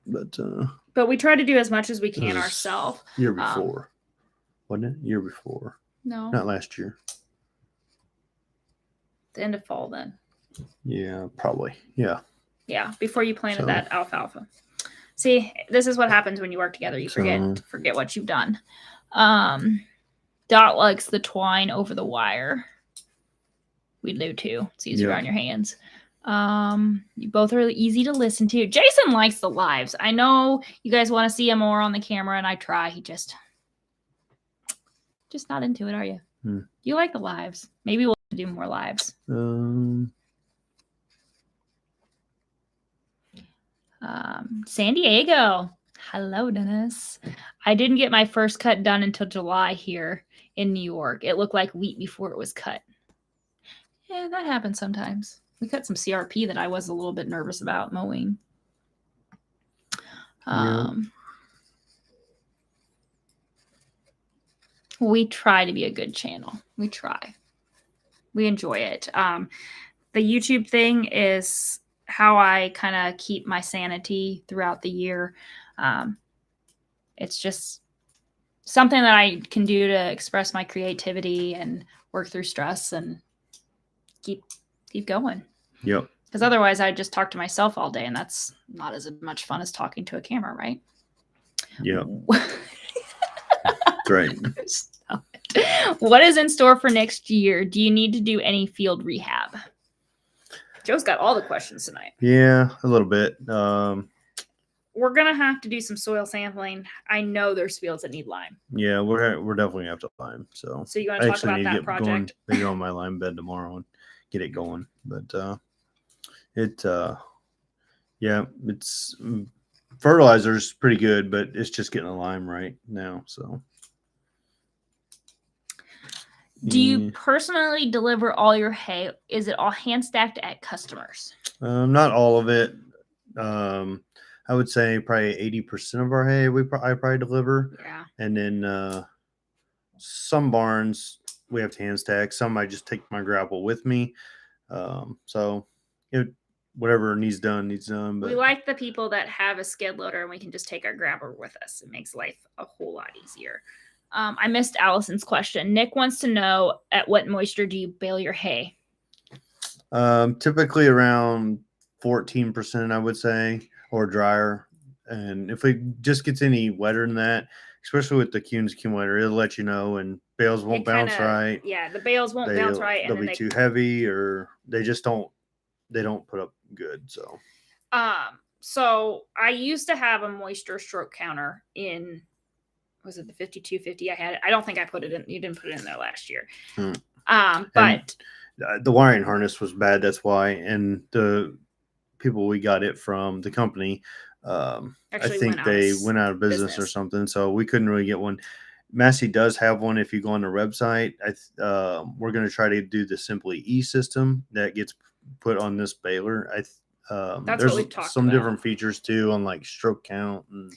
But we try to do as much as we can was ourselves. Year before, wasn't it? Year before, No, not last year. the end of fall then. Yeah, probably. Yeah. Yeah, before you planted So- that alfalfa. See, this is what happens when you work together. You forget what you've done. Dot likes the twine over the wire. We do too. It's easier Yep. on your hands. You both are really easy to listen to. Jason likes the lives. I know you guys want to see him more on the camera, and I try. He just not into it, are you? You like the lives. Maybe we'll do more lives. San Diego. Hello, Dennis. I didn't get my first cut done until July here in New York. It looked like wheat before it was cut. Yeah, that happens sometimes. We cut some CRP that I was a little bit nervous about mowing. We try to be a good channel. We try. We enjoy it. The YouTube thing is how I kind of keep my sanity throughout the year. It's just something that I can do to express my creativity and work through stress and keep going. Yep. Because otherwise I just talk to myself all day, and that's not as much fun as talking to a camera, right? Yep. That's right. What is in store for next year? Do you need to do any field rehab? Joe's got all the questions tonight. Yeah, a little bit. We're gonna have to do some soil sampling. I know there's fields that need lime. Yeah, we're definitely gonna have to lime. So you want to talk about that project? Maybe on my lime bed tomorrow and get it going. But it's fertilizer's pretty good, but it's just getting the lime right now. So do you personally deliver all your hay? Is it all hand stacked at customers? Not all of it. I would say probably 80% of our hay I probably deliver. Yeah. And then some barns we have to hand stack. Some I just take my grapple with me. So whatever needs done. But we like the people that have a skid loader and we can just take our grabber with us. It makes life a whole lot easier. I missed Allison's question. Nick wants to know, at what moisture do you bale your hay? Typically around 14%, I would say, or drier. And if it just gets any wetter than that, especially with the Kuhn's accumulator, it'll let you know, and bales won't bounce right. Yeah, the bales won't bounce right. They'll be too heavy, or they just don't put up good. So I used to have a moisture stroke counter in, was it the 5250? I had it. I don't think I put it in. You didn't put it in there last year. But the wiring harness was bad. That's why. And the people we got it from, the company, I think they went out of business or something. So we couldn't really get one. Massey does have one. If you go on the website, we're going to try to do the Simply E system that gets put on this baler. There's some different features too on like stroke count and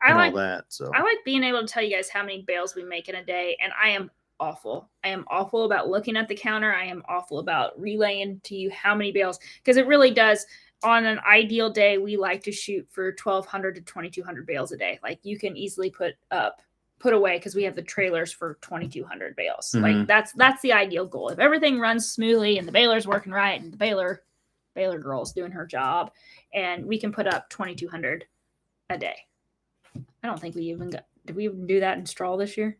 all that. So I like being able to tell you guys how many bales we make in a day, and I am awful. I am awful about looking at the counter. I am awful about relaying to you how many bales, because it really does. On an ideal day, we like to shoot for 1,200 to 2,200 bales a day. Like, you can easily put away, because we have the trailers for 2,200 bales. Like, that's the ideal goal. If everything runs smoothly and the baler's working right and the baler girl's doing her job, and we can put up 2,200 a day. I don't think did we even do that in straw this year?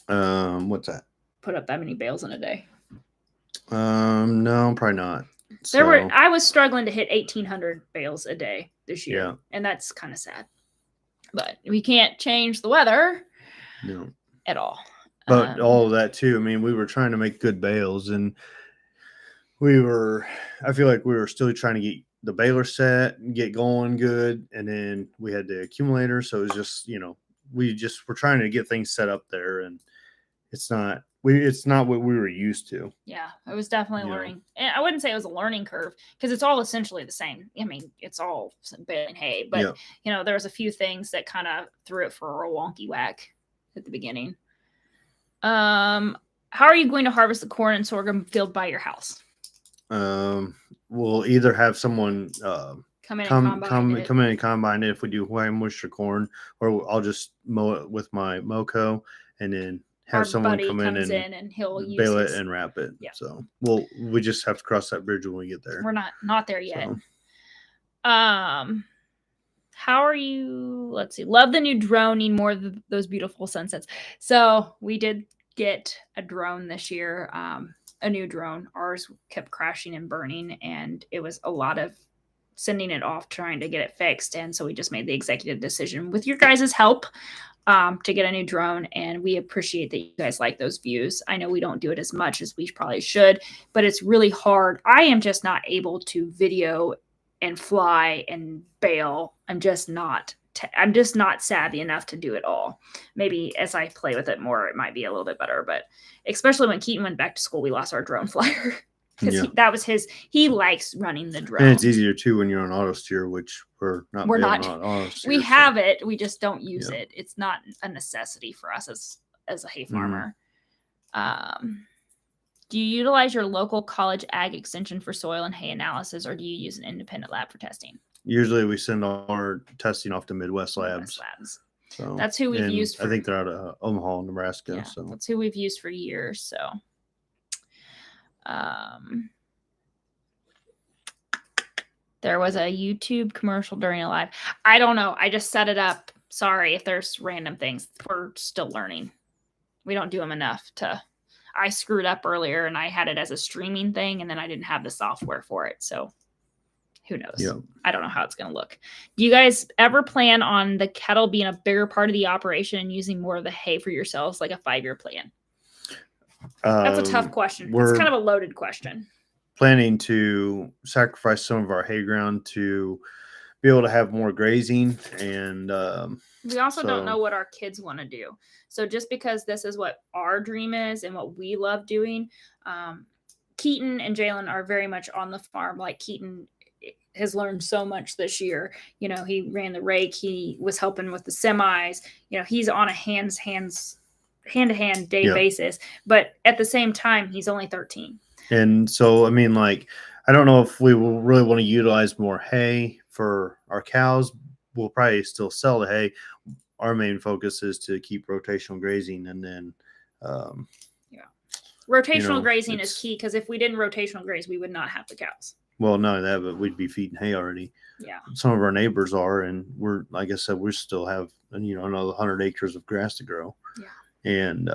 What's that? Put up that many bales in a day? No, probably not. I was struggling to hit 1,800 bales a day this year, and that's kind of sad. But we can't change the weather at all. But all of that too. I mean, we were trying to make good bales, and I feel like we were still trying to get the baler set and get going good, and then we had the accumulator. So it was just, we're trying to get things set up there, and it's not what we were used to. Yeah, it was definitely learning. And I wouldn't say it was a learning curve because it's all essentially the same. I mean, it's all baling hay, but there was a few things that kind of threw it for a wonky whack at the beginning. How are you going to harvest the corn and sorghum field by your house? We'll either have someone come in and combine it if we do high moisture corn, or I'll just mow it with my moco, and then have someone come in and he'll bale it and wrap it. Yeah. So we just have to cross that bridge when we get there. We're not there yet. So. How are you? Let's see. Love the new drone. Need more of those beautiful sunsets. So we did get a drone this year. A new drone. Ours kept crashing and burning, and it was a lot of sending it off trying to get it fixed. And so we just made the executive decision with your guys' help to get a new drone, and we appreciate that you guys like those views. I know we don't do it as much as we probably should, but it's really hard. I am just not able to video and fly and bale. I'm just not savvy enough to do it all. Maybe as I play with it more, it might be a little bit better, but especially when Keaton went back to school, we lost our drone flyer. Because that was he likes running the drone. And it's easier too when you're on auto steer, which we're not on auto steer. We have it, we just don't use it. It's not a necessity for us as a hay farmer. Do you utilize your local college ag extension for soil and hay analysis, or do you use an independent lab for testing? Usually we send our testing off to Midwest Labs. So that's who we've used. I think they're out of Omaha, Nebraska. Yeah, so that's who we've used for years. So there was a YouTube commercial during a live. I don't know. I just set it up. Sorry if there's random things. We're still learning. We don't do them enough I screwed up earlier and I had it as a streaming thing, and then I didn't have the software for it. So who knows? Yep. I don't know how it's going to look. Do you guys ever plan on the cattle being a bigger part of the operation and using more of the hay for yourselves, like a 5-year plan? That's a tough question. It's kind of a loaded question. Planning to sacrifice some of our hay ground to be able to have more grazing, and we also don't know what our kids want to do. So just because this is what our dream is and what we love doing, Keaton and Jalen are very much on the farm. Like Keaton has learned so much this year. He ran the rake. He was helping with the semis. He's on a hand-to-hand day basis, but at the same time, he's only 13. And so, I mean, like, I don't know if we will really want to utilize more hay for our cows. We'll probably still sell the hay. Our main focus is to keep rotational grazing, and then rotational grazing is key, because if we didn't rotational graze, we would not have the cows. Well, none of that, but we'd be feeding hay already. Yeah. Some of our neighbors are, and we're, like I said, we still have another 100 acres of grass to grow. Yeah. And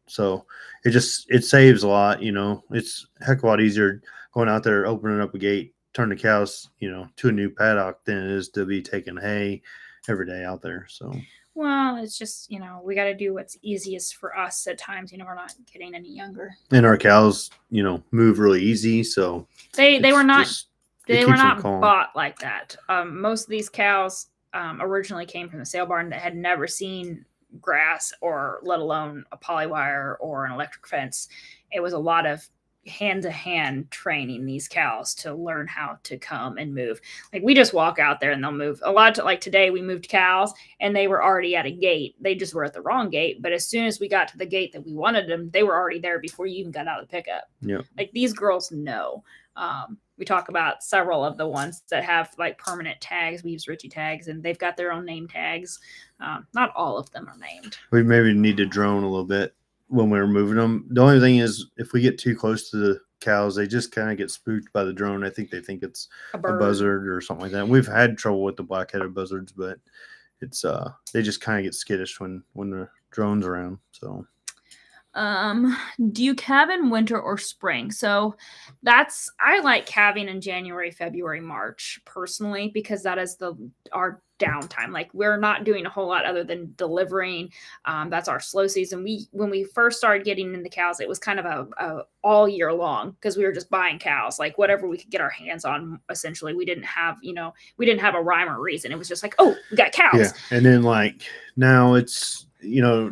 so it saves a lot. It's a heck of a lot easier going out there, opening up a gate, turn the cows, to a new paddock than it is to be taking hay every day out there. So, well, it's just, we got to do what's easiest for us at times. We're not getting any younger. And our cows, move really easy. So they were not bought like that. Most of these cows originally came from the sale barn that had never seen grass, or let alone a polywire or an electric fence. It was a lot of hand-to-hand training these cows to learn how to come and move. Like, we just walk out there and they'll move. A lot like today, we moved cows and they were already at a gate. They just were at the wrong gate. But as soon as we got to the gate that we wanted them, they were already there before you even got out of the pickup. Yeah. Like, these girls know. We talk about several of the ones that have like permanent tags. We use Richie tags, and they've got their own name tags. Not all of them are named. We maybe need to drone a little bit when we're moving them. The only thing is, if we get too close to the cows, they just kind of get spooked by the drone. I think they think it's a buzzard or something like that. We've had trouble with the black-headed buzzards, but it's they just kind of get skittish when the drone's around. So Do you calve in winter or spring? So I like calving in January, February, March personally, because that is our downtime. Like we're not doing a whole lot other than delivering. That's our slow season. When we first started getting into cows, it was kind of a all year long because we were just buying cows, like whatever we could get our hands on. Essentially, we didn't have a rhyme or reason. It was just like, oh, we got cows. Yeah, and then like now it's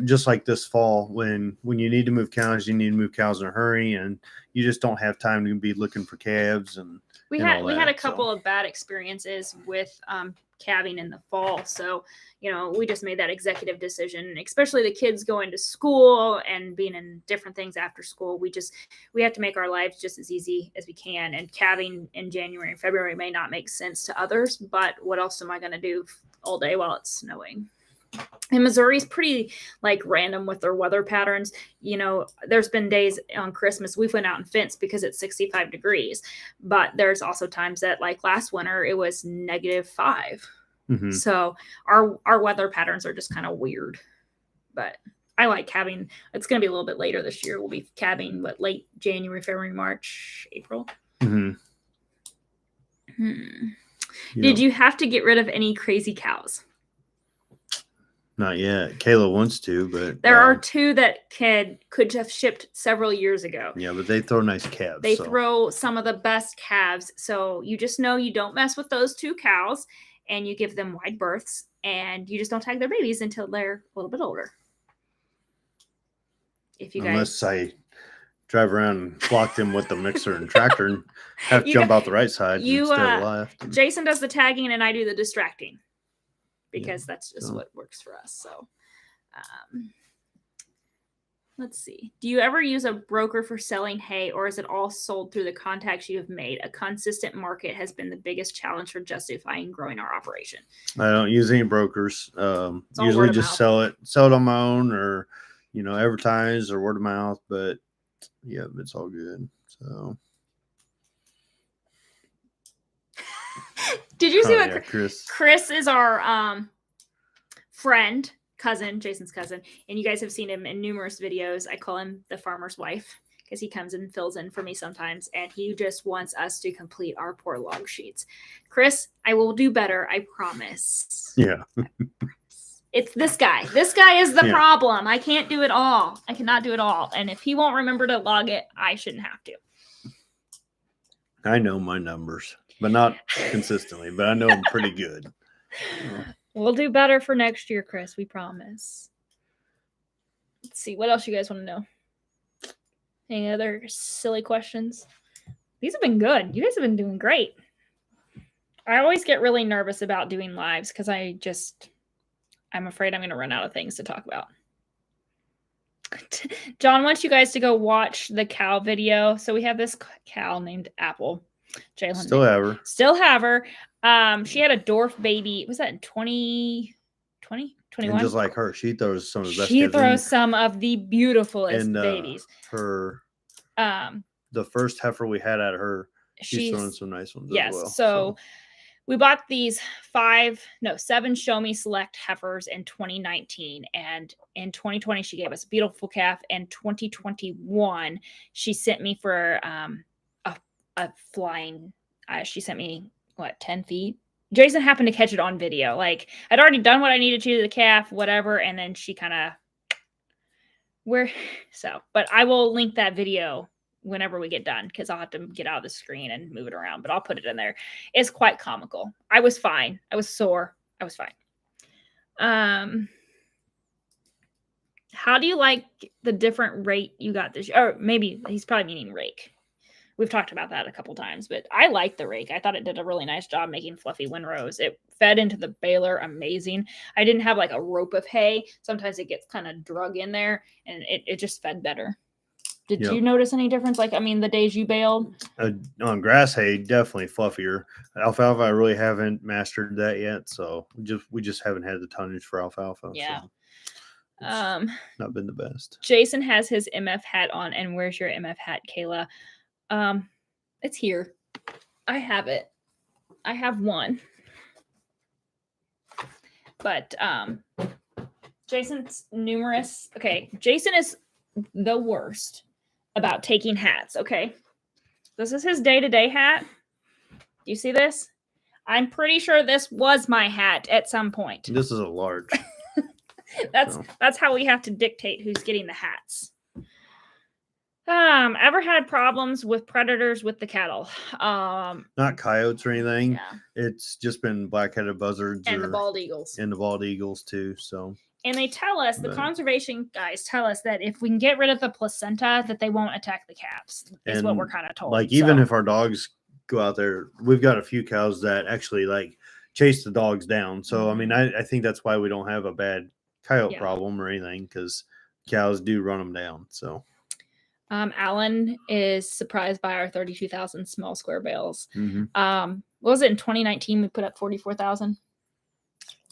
just like this fall when you need to move cows, you need to move cows in a hurry, and you just don't have time to be looking for calves. And we had a couple of bad experiences with calving in the fall, so we just made that executive decision, especially the kids going to school and being in different things after school. We have to make our lives just as easy as we can, and calving in January and February may not make sense to others, but what else am I going to do all day while it's snowing? And Missouri's pretty like random with their weather patterns. There's been days on Christmas we've went out and fenced because it's 65 degrees, but there's also times that like last winter it was -5. Mm-hmm. So our weather patterns are just kind of weird. But I like calving. It's going to be a little bit later this year. We'll be calving late January, February, March, April. Mm-hmm. Did you have to get rid of any crazy cows? Not yet. Kayla wants to, but there are two that could have shipped several years ago. Yeah, but they throw nice calves. They throw some of the best calves. So you just know you don't mess with those two cows, and you give them wide berths, and you just don't tag their babies until they're a little bit older. Unless I drive around and block them with the mixer and tractor and have to jump out the right side instead of left. Jason does the tagging and I do the distracting. Because that's just what works for us. So let's see. Do you ever use a broker for selling hay, or is it all sold through the contacts you have made? A consistent market has been the biggest challenge for justifying growing our operation. I don't use any brokers. Usually just sell it on my own, or advertise or word of mouth. But yeah, it's all good. So. Did you see what Chris is our friend, cousin, Jason's cousin, and you guys have seen him in numerous videos. I call him the farmer's wife because he comes and fills in for me sometimes, and he just wants us to complete our poor log sheets. Chris, I will do better, I promise. Yeah. It's this guy. This guy is the problem. I can't do it all. I cannot do it all. And if he won't remember to log it, I shouldn't have to. I know my numbers. But not consistently, but I know I'm pretty good. We'll do better for next year, Chris. We promise. Let's see. What else you guys want to know? Any other silly questions? These have been good. You guys have been doing great. I always get really nervous about doing lives because I'm afraid I'm going to run out of things to talk about. John wants you guys to go watch the cow video. So we have this cow named Apple. Jalen Still have her. She had a dwarf baby. Was that in 2020, 21? And just like her, she throws some of the best. She throws some of the beautifulest babies. The first heifer we had out of her, she's throwing some nice ones as well. So we bought these 7 Show Me Select heifers in 2019, and in 2020 she gave us a beautiful calf. And 2021 she sent me for a flying, she sent me 10 feet. Jason happened to catch it on video. Like I'd already done what I needed to the calf, whatever. And then she but I will link that video whenever we get done, because I'll have to get out of the screen and move it around, but I'll put it in there. It's quite comical. I was fine. I was sore. I was fine. How do you like the different rate you got this year? Or maybe he's probably meaning rake. We've talked about that a couple times, but I like the rake. I thought it did a really nice job making fluffy windrows. It fed into the baler amazing. I didn't have like a rope of hay. Sometimes it gets kind of drug in there, and it just fed better. Did you notice any difference? Like, the days you baled? On grass hay, definitely fluffier. Alfalfa, I really haven't mastered that yet, so we just haven't had the tonnage for alfalfa. Yeah. So not been the best. Jason has his MF hat on, and where's your MF hat, Kayla? It's here. I have it. I have one. But Jason's numerous. Okay, Jason is the worst about taking hats. Okay. This is his day-to-day hat. You see this? I'm pretty sure this was my hat at some point. This is a large. That's how we have to dictate who's getting the hats. Ever had problems with predators with the cattle? Not coyotes or anything. Yeah. It's just been black-headed buzzards And the bald eagles. And the bald eagles too. So. And they tell us, the conservation guys tell us that if we can get rid of the placenta, that they won't attack the calves. Is what we're kind of told. Like even if our dogs go out there, we've got a few cows that actually like chase the dogs down. So I mean, I think that's why we don't have a bad coyote problem or anything, because cows do run them down. So. Alan is surprised by our 32,000 small square bales. Mm-hmm. What was it in 2019? We put up 44,000.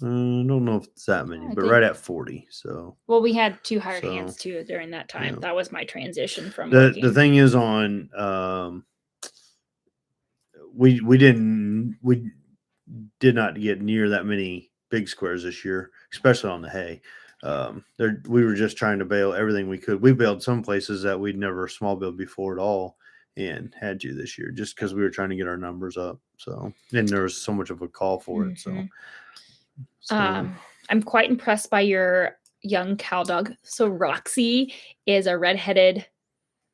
I don't know if it's that many, but right at 40. So. Well, we had 2 hired hands too during that time. Yeah. That was my transition from the thing is on we did not get near that many big squares this year, especially on the hay. We were just trying to bale everything we could. We baled some places that we'd never small baled before at all, and had to this year just because we were trying to get our numbers up. So, and there was so much of a call for it. So. I'm quite impressed by your young cow dog. So Roxy is a red-headed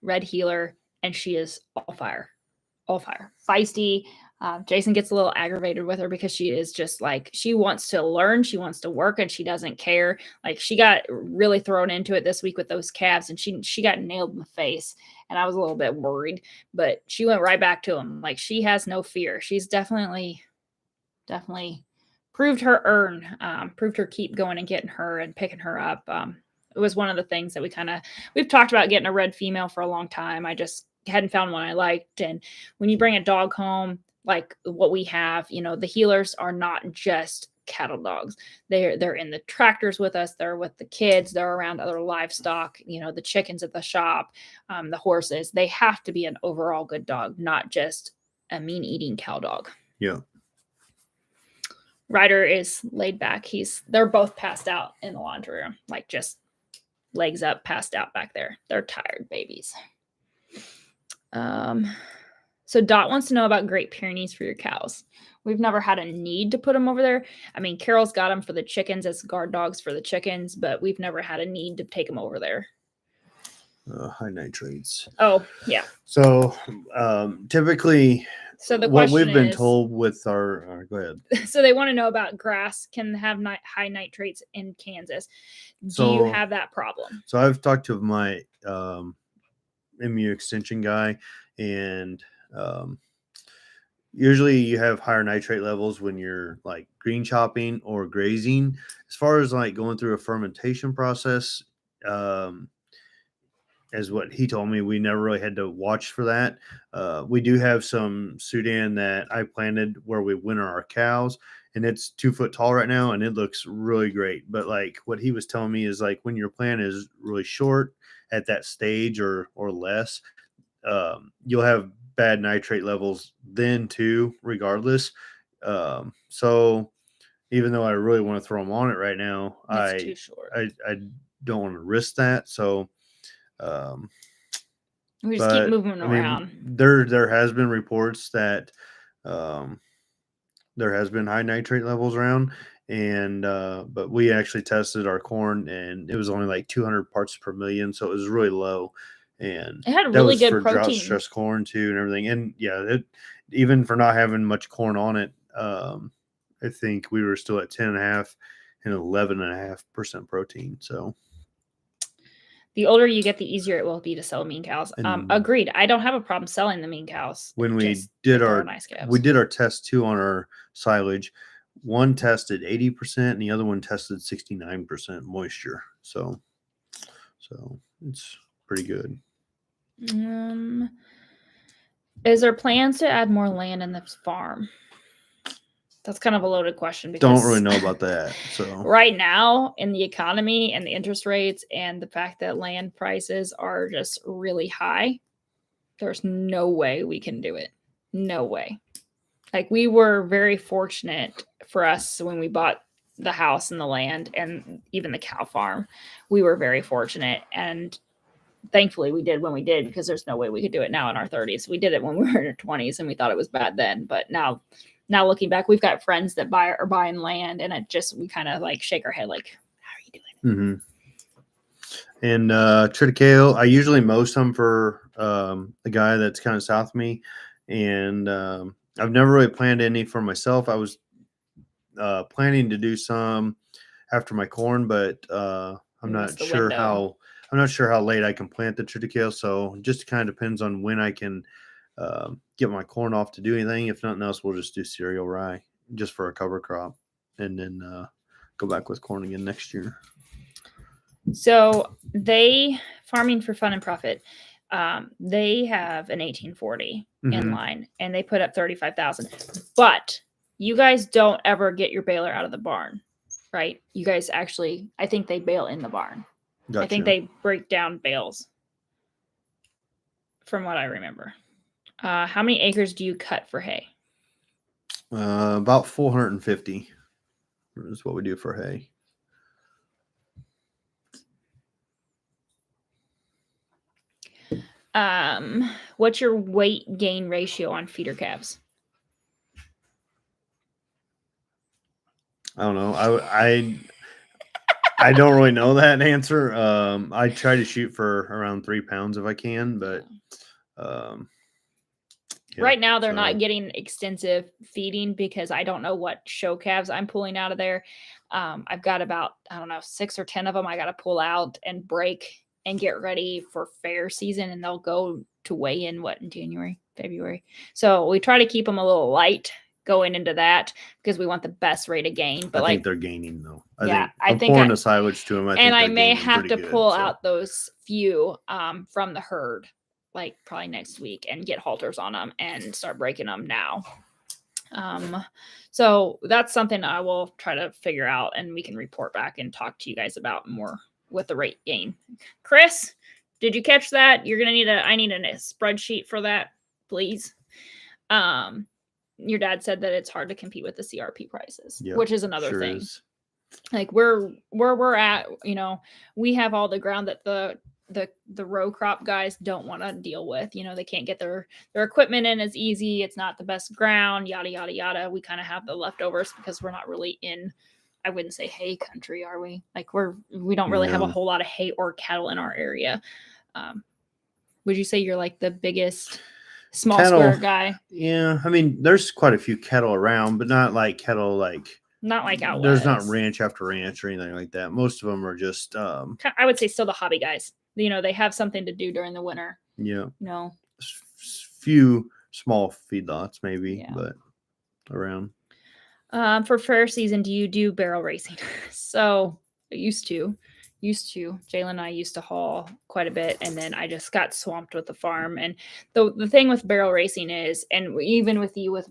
red heeler, and she is all fire, feisty. Jason gets a little aggravated with her because she is just like, she wants to learn, she wants to work, and she doesn't care. Like, she got really thrown into it this week with those calves, and she got nailed in the face, and I was a little bit worried, but she went right back to him. Like, she has no fear. She's definitely proved her keep going and getting her and picking her up. It was one of the things that we've talked about getting a red female for a long time. I just hadn't found one I liked. And when you bring a dog home, like what we have, the healers are not just cattle dogs. They're in the tractors with us. They're with the kids. They're around other livestock, the chickens at the shop, the horses. They have to be an overall good dog, not just a mean eating cow dog. Yeah. Ryder is laid back. They're both passed out in the laundry room, like just legs up, passed out back there. They're tired babies. So Dot wants to know about Great Pyrenees for your cows. We've never had a need to put them over there. I mean, Carol's got them for the chickens as guard dogs for the chickens, but we've never had a need to take them over there. High nitrates. Oh, yeah. So typically... So the what question we've been told with our go ahead. So they want to know about grass can have high nitrates in Kansas. Do you have that problem? So I've talked to my MU extension guy, and usually you have higher nitrate levels when you're like green chopping or grazing. As far as like going through a fermentation process, as what he told me, we never really had to watch for that. We do have some Sudan that I planted where we winter our cows, and it's 2 foot tall right now, and it looks really great. But like what he was telling me is like when your plant is really short at that stage or less, you'll have bad nitrate levels then too, regardless. So even though I really want to throw them on it right now, it's too short. I don't want to risk that. So we just keep moving around. There has been reports that there has been high nitrate levels around, and but we actually tested our corn, and it was only like 200 parts per million, so it was really low. And it had really good for protein. Drought stress corn too, and everything. And yeah, even for not having much corn on it, I think we were still at 10.5 and 11.5% protein. So. The older you get, the easier it will be to sell mean cows. Agreed. I don't have a problem selling the mean cows. When we did our test too on our silage, one tested 80% and the other one tested 69% moisture. So it's pretty good. Is there plans to add more land in this farm? That's kind of a loaded question. Because don't really know about that. So right now in the economy and the interest rates and the fact that land prices are just really high, there's no way we can do it. No way. Like, we were very fortunate for us when we bought the house and the land and even the cow farm. We were very fortunate. And thankfully we did when we did, because there's no way we could do it now in our 30s. We did it when we were in our 20s and we thought it was bad then, but now looking back, we've got friends that are buying land, and we kind of like shake our head like, how are you doing? Mm-hmm. And triticale, I usually mow some for the guy that's kind of south of me, and I've never really planned any for myself. I was planning to do some after my corn, but I'm not sure how late I can plant the triticale. So it just kind of depends on when I can get my corn off to do anything. If nothing else, we'll just do cereal rye just for a cover crop, and then go back with corn again next year. So farming for fun and profit. They have an 1840 in line, and they put up 35,000. But you guys don't ever get your baler out of the barn, right? You guys actually, I think they bale in the barn. Gotcha. I think they break down bales, from what I remember. How many acres do you cut for hay? About 450 is what we do for hay. What's your weight gain ratio on feeder calves? I don't know. I don't really know that answer. I try to shoot for around 3 pounds if I can, but right now they're not getting extensive feeding because I don't know what show calves I'm pulling out of there. I've got about, 6 or 10 of them I got to pull out and break and get ready for fair season, and they'll go to weigh in in January, February. So we try to keep them a little light going into that because we want the best rate of gain. But I think they're gaining though. I think pouring the silage to them. I may have to pull out those few from the herd, like probably next week, and get halters on them and start breaking them now. So that's something I will try to figure out, and we can report back and talk to you guys about more with the rate gain. Chris, did you catch that? You're gonna need I need a spreadsheet for that, please. Your dad said that it's hard to compete with the CRP prices, which is another thing. Like where we're at, we have all the ground that the row crop guys don't want to deal with. They can't get their equipment in as easy. It's not the best ground, yada, yada, yada. We kind of have the leftovers because we're not really in, I wouldn't say hay country, are we? Like we don't really have a whole lot of hay or cattle in our area. Would you say you're like the biggest small square guy? Yeah. I mean, there's quite a few cattle around, but not like cattle not like out there's west. Not ranch after ranch or anything like that. Most of them are just I would say still the hobby guys. They have something to do during the winter. Yeah. No. Few small feedlots maybe, but around. For fair season, do you do barrel racing? So I used to. Jalen and I used to haul quite a bit, and then I just got swamped with the farm. And the thing with barrel racing is, and even with you with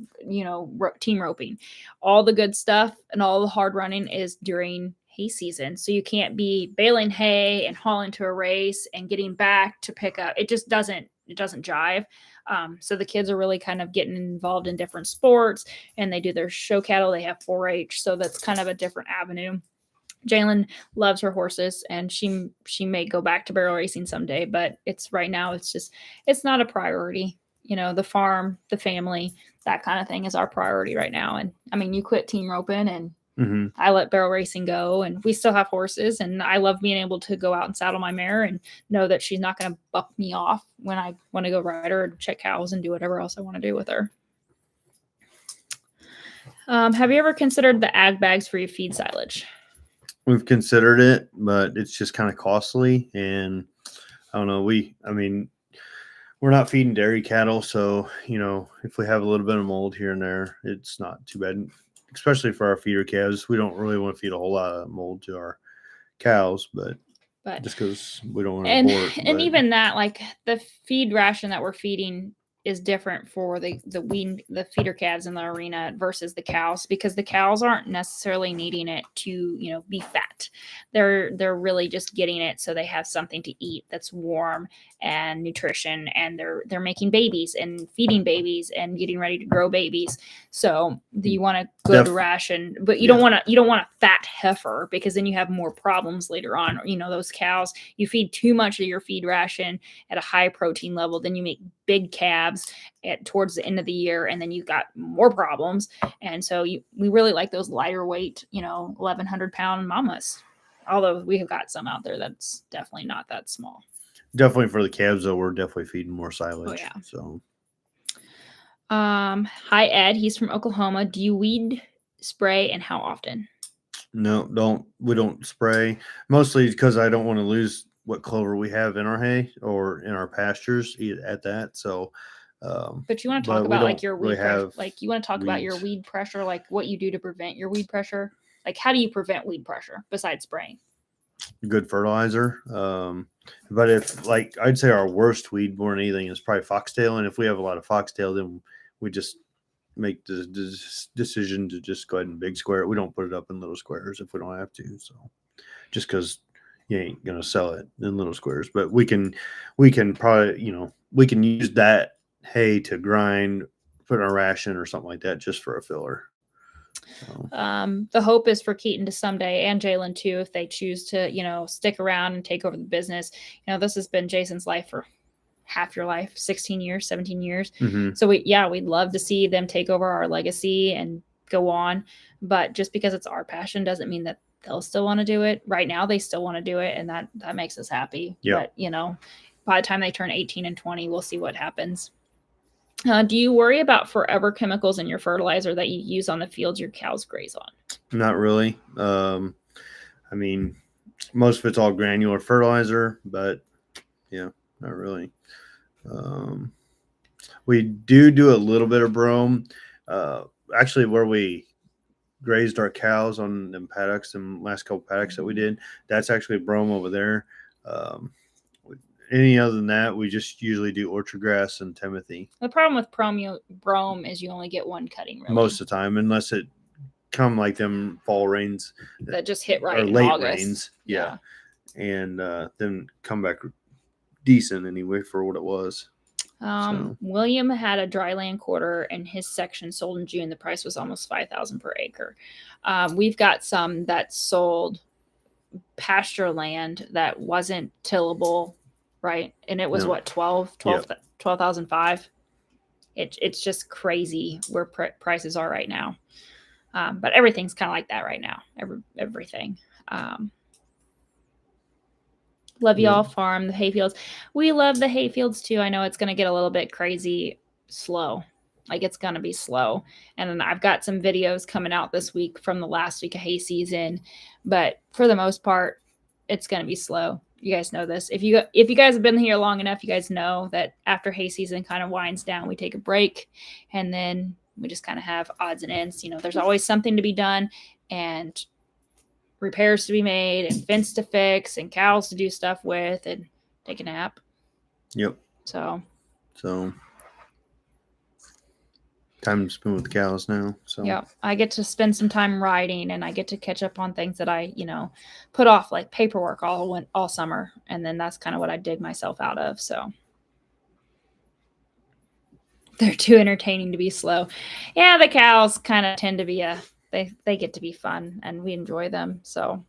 team roping, all the good stuff and all the hard running is during hay season. So you can't be baling hay and hauling to a race and getting back to pick up. It just doesn't jive. So the kids are really kind of getting involved in different sports, and they do their show cattle. They have 4-H, so that's kind of a different avenue. Jalen loves her horses, and she may go back to barrel racing someday, but right now it's not a priority. The farm, the family, that kind of thing is our priority right now. And I mean, you quit team roping, and I let barrel racing go, and we still have horses, and I love being able to go out and saddle my mare and know that she's not going to buck me off when I want to go ride her and check cows and do whatever else I want to do with her. Have you ever considered the ag bags for your feed silage? We've considered it, but it's just kind of costly, and I don't know. We're not feeding dairy cattle, so if we have a little bit of mold here and there, it's not too bad. Especially for our feeder calves, we don't really want to feed a whole lot of mold to our cows, but just because we don't want to abort. And even that, like the feed ration that we're feeding is different for the feeder calves in the arena versus the cows, because the cows aren't necessarily needing it to be fat. They're really just getting it so they have something to eat that's warm and nutrition, and they're making babies and feeding babies and getting ready to grow babies. So you want a good ration, but you don't want a fat heifer, because then you have more problems later on. Those cows, you feed too much of your feed ration at a high protein level, then you make big calves towards the end of the year, and then you got more problems. And so we really like those lighter weight 1,100-pound mamas, although we have got some out there that's definitely not that small. Definitely for the calves, though, we're definitely feeding more silage. Oh, yeah. So hi Ed, he's from Oklahoma. Do you weed spray, and how often? No, we don't spray, mostly because I don't want to lose what clover we have in our hay or in our pastures at that. So but you want to talk about like your weed pressure, like you want to talk about your weed pressure, like what you do to prevent your weed pressure. Like, how do you prevent weed pressure besides spraying? Good fertilizer. But if, like, I'd say our worst weed more than anything is probably foxtail, and if we have a lot of foxtail, then we just make the decision to just go ahead and big square it. We don't put it up in little squares if we don't have to. So just because you ain't gonna sell it in little squares, but we can probably we can use that hay to grind, put in a ration or something like that, just for a filler. So. The hope is for Keaton to someday, and Jalen too, if they choose to stick around and take over the business. This has been Jason's life for half your life, 16 years, 17 years. Mm-hmm. So we'd love to see them take over our legacy and go on. But just because it's our passion doesn't mean that they'll still want to do it. Right now, they still want to do it, and that makes us happy. Yep. But, by the time they turn 18 and 20, we'll see what happens. Do you worry about forever chemicals in your fertilizer that you use on the fields your cows graze on? Not really. I mean, most of it's all granular fertilizer, but yeah, not really. We do a little bit of brome. Actually, where we grazed our cows on them paddocks, and last couple paddocks that we did, that's actually brome over there. Any other than that, we just usually do orchard grass and Timothy. The problem with brome is you only get one cutting, really. Most of the time, unless it come like them fall rains that just hit right or in late August. Rains, yeah. And then come back decent anyway for what it was. William had a dry land quarter, and his section sold in June. The price was almost $5,000 per acre. We've got some that sold pasture land that wasn't tillable, right? And it was what, 12,500. It's just crazy where prices are right now. But everything's kind of like that right now. Everything. Love y'all farm the hayfields. We love the hayfields too. I know it's going to get a little bit crazy slow. Like, it's going to be slow. And then I've got some videos coming out this week from the last week of hay season. But for the most part, it's going to be slow. You guys know this. If you guys have been here long enough, you guys know that after hay season kind of winds down, we take a break, and then we just kind of have odds and ends. There's always something to be done, and repairs to be made, and fence to fix, and cows to do stuff with, and take a nap. Yep. So time to spend with the cows now. So yeah, I get to spend some time riding, and I get to catch up on things that I put off, like paperwork all summer, and then that's kind of what I dig myself out of. So they're too entertaining to be slow. Yeah, the cows kind of tend to be they get to be fun, and we enjoy them. So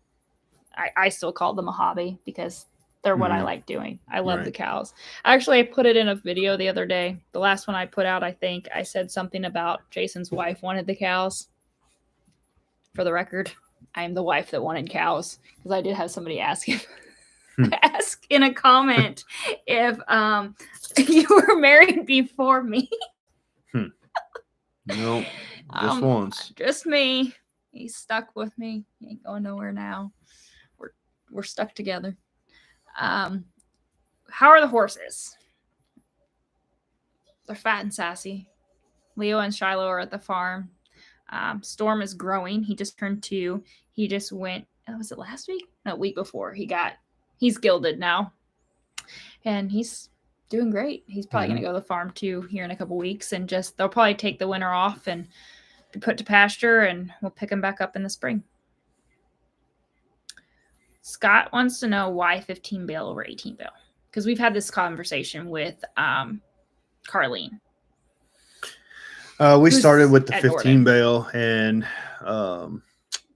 I still call them a hobby, because they're what I like doing. I love the cows. Actually, I put it in a video the other day. The last one I put out, I think I said something about Jason's wife wanted the cows. For the record, I am the wife that wanted cows, because I did have somebody ask in a comment if you were married before me. No, just once. Just me. He's stuck with me. He ain't going nowhere now. We're stuck together. How are the horses? They're fat and sassy. Leo and Shiloh are at the farm. Storm is growing. He just turned 2. He just went, was it last week? No, week before. He's gilded now. And he's Doing great. He's probably going to go to the farm too here in a couple weeks, and they'll probably take the winter off and be put to pasture, and we'll pick him back up in the spring. Scott wants to know why 15 bale over 18 bale, because we've had this conversation with Carlene. We started with the 15 bale, and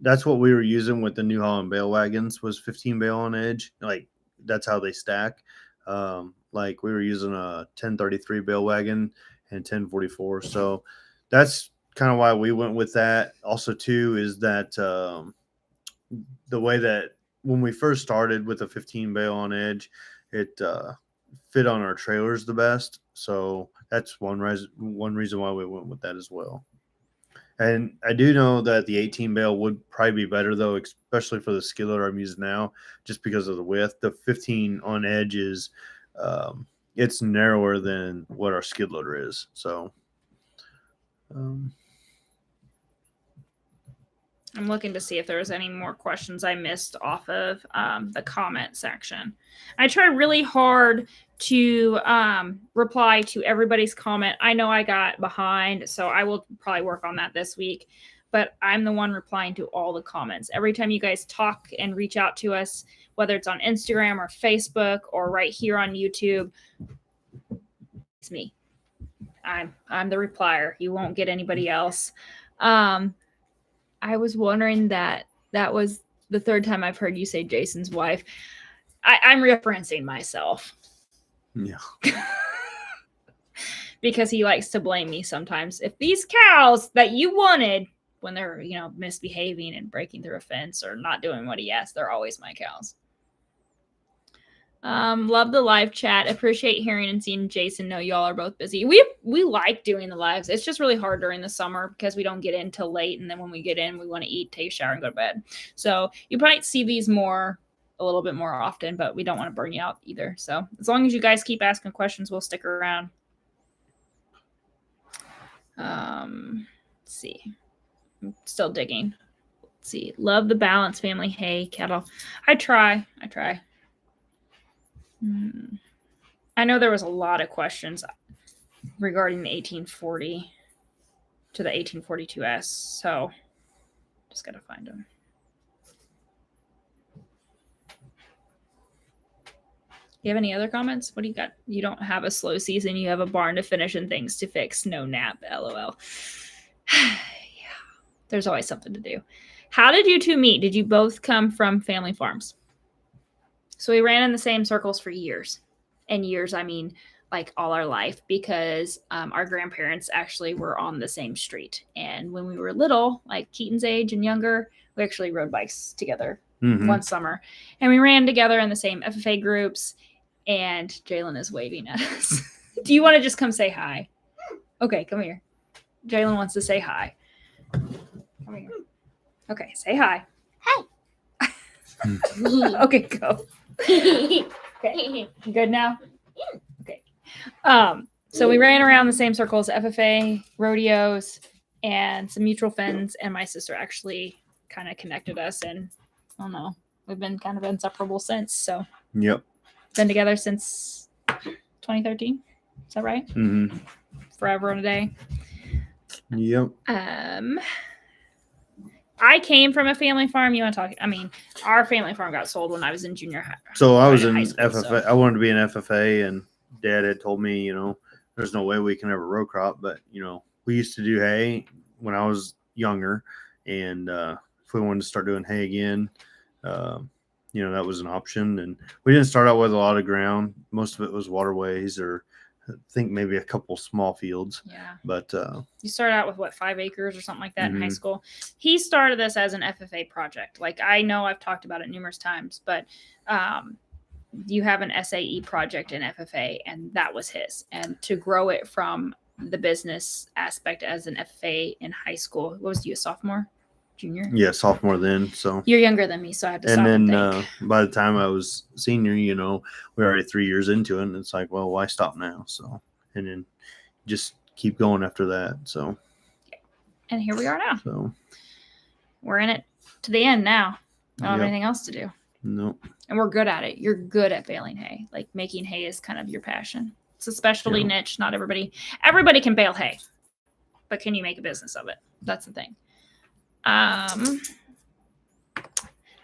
that's what we were using with the New Holland bale wagons, was 15 bale on edge. Like, that's how they stack. Like, we were using a 1033 bale wagon and 1044. So that's kind of why we went with that. Also, too, is that the way that when we first started with a 15 bale on edge, it fit on our trailers the best. So that's one reason why we went with that as well. And I do know that the 18 bale would probably be better, though, especially for the skid loader I'm using now, just because of the width. The 15 on edge is it's narrower than what our skid loader is. So I'm looking to see if there was any more questions I missed off of the comment section. I try really hard to reply to everybody's comment. I know I got behind, so I will probably work on that this week. But I'm the one replying to all the comments. Every time you guys talk and reach out to us, whether it's on Instagram or Facebook or right here on YouTube, it's me. I'm the replier. You won't get anybody else. I was wondering that was the third time I've heard you say Jason's wife. I'm referencing myself. Yeah. Because he likes to blame me sometimes. If these cows that you wanted, when they're, misbehaving and breaking through a fence or not doing what he asked, they're always my cows. Love the live chat. Appreciate hearing and seeing Jason. Know y'all are both busy. We like doing the lives. It's just really hard during the summer because we don't get in till late, and then when we get in, we want to eat, take a shower, and go to bed. So you might see these a little bit more often, but we don't want to burn you out either. So as long as you guys keep asking questions, we'll stick around. Let's see. I'm still digging. Let's see. Love the balance family. Hey, cattle. I try. I know there was a lot of questions regarding the 1840 to the 1842S, so just gotta find them. You have any other comments? What do you got? You don't have a slow season. You have a barn to finish and things to fix. No nap. LOL. Yeah, there's always something to do. How did you two meet? Did you both come from family farms? So we ran in the same circles for years. And years, I mean, like all our life, because our grandparents actually were on the same street. And when we were little, like Keaton's age and younger, we actually rode bikes together one summer. And we ran together in the same FFA groups. And Jalen is waving at us. Do you want to just come say hi? Okay, come here. Jalen wants to say hi. Come here. Okay, say hi. Hi. Okay, go. Okay. You good now? Yeah. Okay. So we ran around the same circles, FFA, rodeos, and some mutual friends, and my sister actually kind of connected us, and I don't know, we've been kind of inseparable since. So yep. Been together since 2013. Is that right? Mm-hmm. Forever and a day. Yep. I came from a family farm. You want to talk? I mean, our family farm got sold when I was in junior high. So I was in high school, FFA. So. I wanted to be an FFA, and Dad had told me, there's no way we can ever row crop, but we used to do hay when I was younger, and if we wanted to start doing hay again, that was an option. And we didn't start out with a lot of ground. Most of it was waterways, or I think maybe a couple small fields. Yeah. But you started out with what, 5 acres or something like that in high school. He started this as an FFA project. Like, I know I've talked about it numerous times, but you have an SAE project in FFA, and that was his. And to grow it from the business aspect as an FFA in high school, what was you, a sophomore? Junior? Yeah, sophomore then. So you're younger than me, so I have to stop and then and think. By the time I was senior, we're already 3 years into it, and it's like, well, why stop now? So, and then just keep going after that. So, and here we are now. So we're in it to the end now. I don't have anything else to do. Nope. And we're good at it. You're good at baling hay. Like, making hay is kind of your passion. It's a specialty Yeah. niche. Not everybody can bale hay, but can you make a business of it? That's the thing.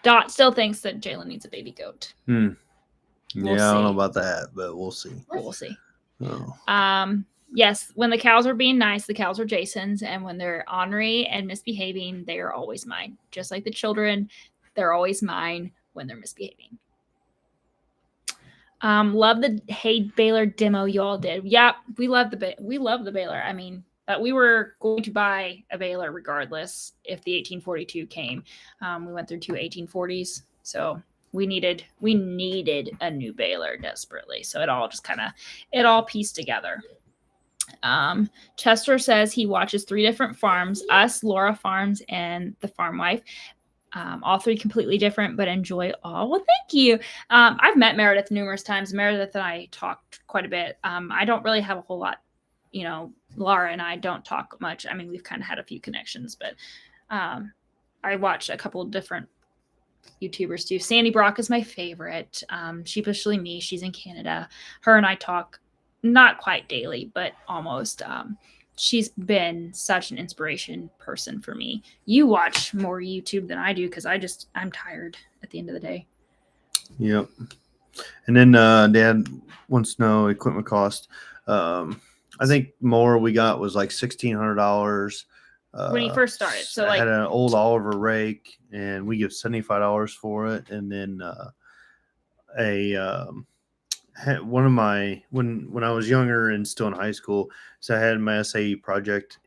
Dot still thinks that Jalen needs a baby goat. Yeah, We'll I don't know see. about that, but we'll see. We'll see. Oh. Yes, when the cows are being nice, the cows are Jason's, and when they're ornery and misbehaving, they are always mine. Just like the children, they're always mine when they're misbehaving. Love the hay baler demo y'all did. Yeah, we love the baler. I mean, we were going to buy a baler regardless if the 1842 came. We went through 2 1840s, so we needed a new baler desperately. So it all pieced together. Chester says he watches 3 different farms: us, Laura Farms, and the Farm Wife. All 3 completely different, but enjoy all. Well, thank you. I've met Meredith numerous times. Meredith and I talked quite a bit. I don't really have a whole lot, Laura and I don't talk much. I mean, we've kind of had a few connections, but I watch a couple of different YouTubers too. Sandy Brock is my favorite. Sheepishly Me, she's in Canada. Her and I talk not quite daily, but almost. She's been such an inspiration person for me. You watch more YouTube than I do because I'm tired at the end of the day. Yep. And then Dad wants to know equipment cost. I think more we got was like $1,600. When you first started. So I had an old Oliver rake, and we give $75 for it. And then one of my when I was younger and still in high school, so I had my SAE project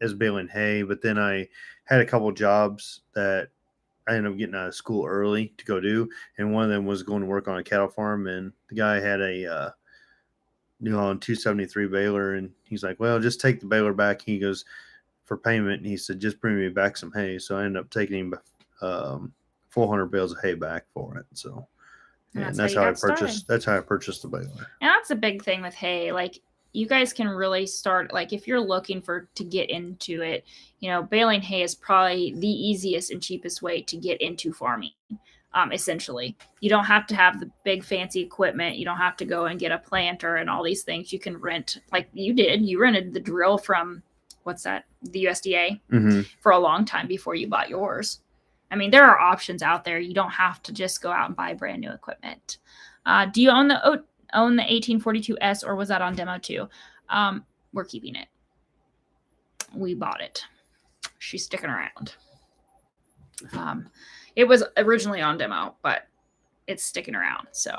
as baling hay, but then I had a couple jobs that I ended up getting out of school early to go do, and one of them was going to work on a cattle farm, and the guy had a New Holland 273 baler, and he's like, well, just take the baler back. He goes for payment, and he said, just bring me back some hay. So I ended up taking him 400 bales of hay back for it. So and that's how I purchased. That's how I purchased the baler. And that's a big thing with hay. Like, you guys can really start. Like, if you're looking to get into it, baling hay is probably the easiest and cheapest way to get into farming. Essentially, you don't have to have the big fancy equipment. You don't have to go and get a planter and all these things. You can rent, like you did. You rented the drill from the USDA for a long time before you bought yours. I mean, there are options out there. You don't have to just go out and buy brand new equipment. Do you own the 1842S, or was that on demo too? We're keeping it. We bought it. She's sticking around. It was originally on demo, but it's sticking around. So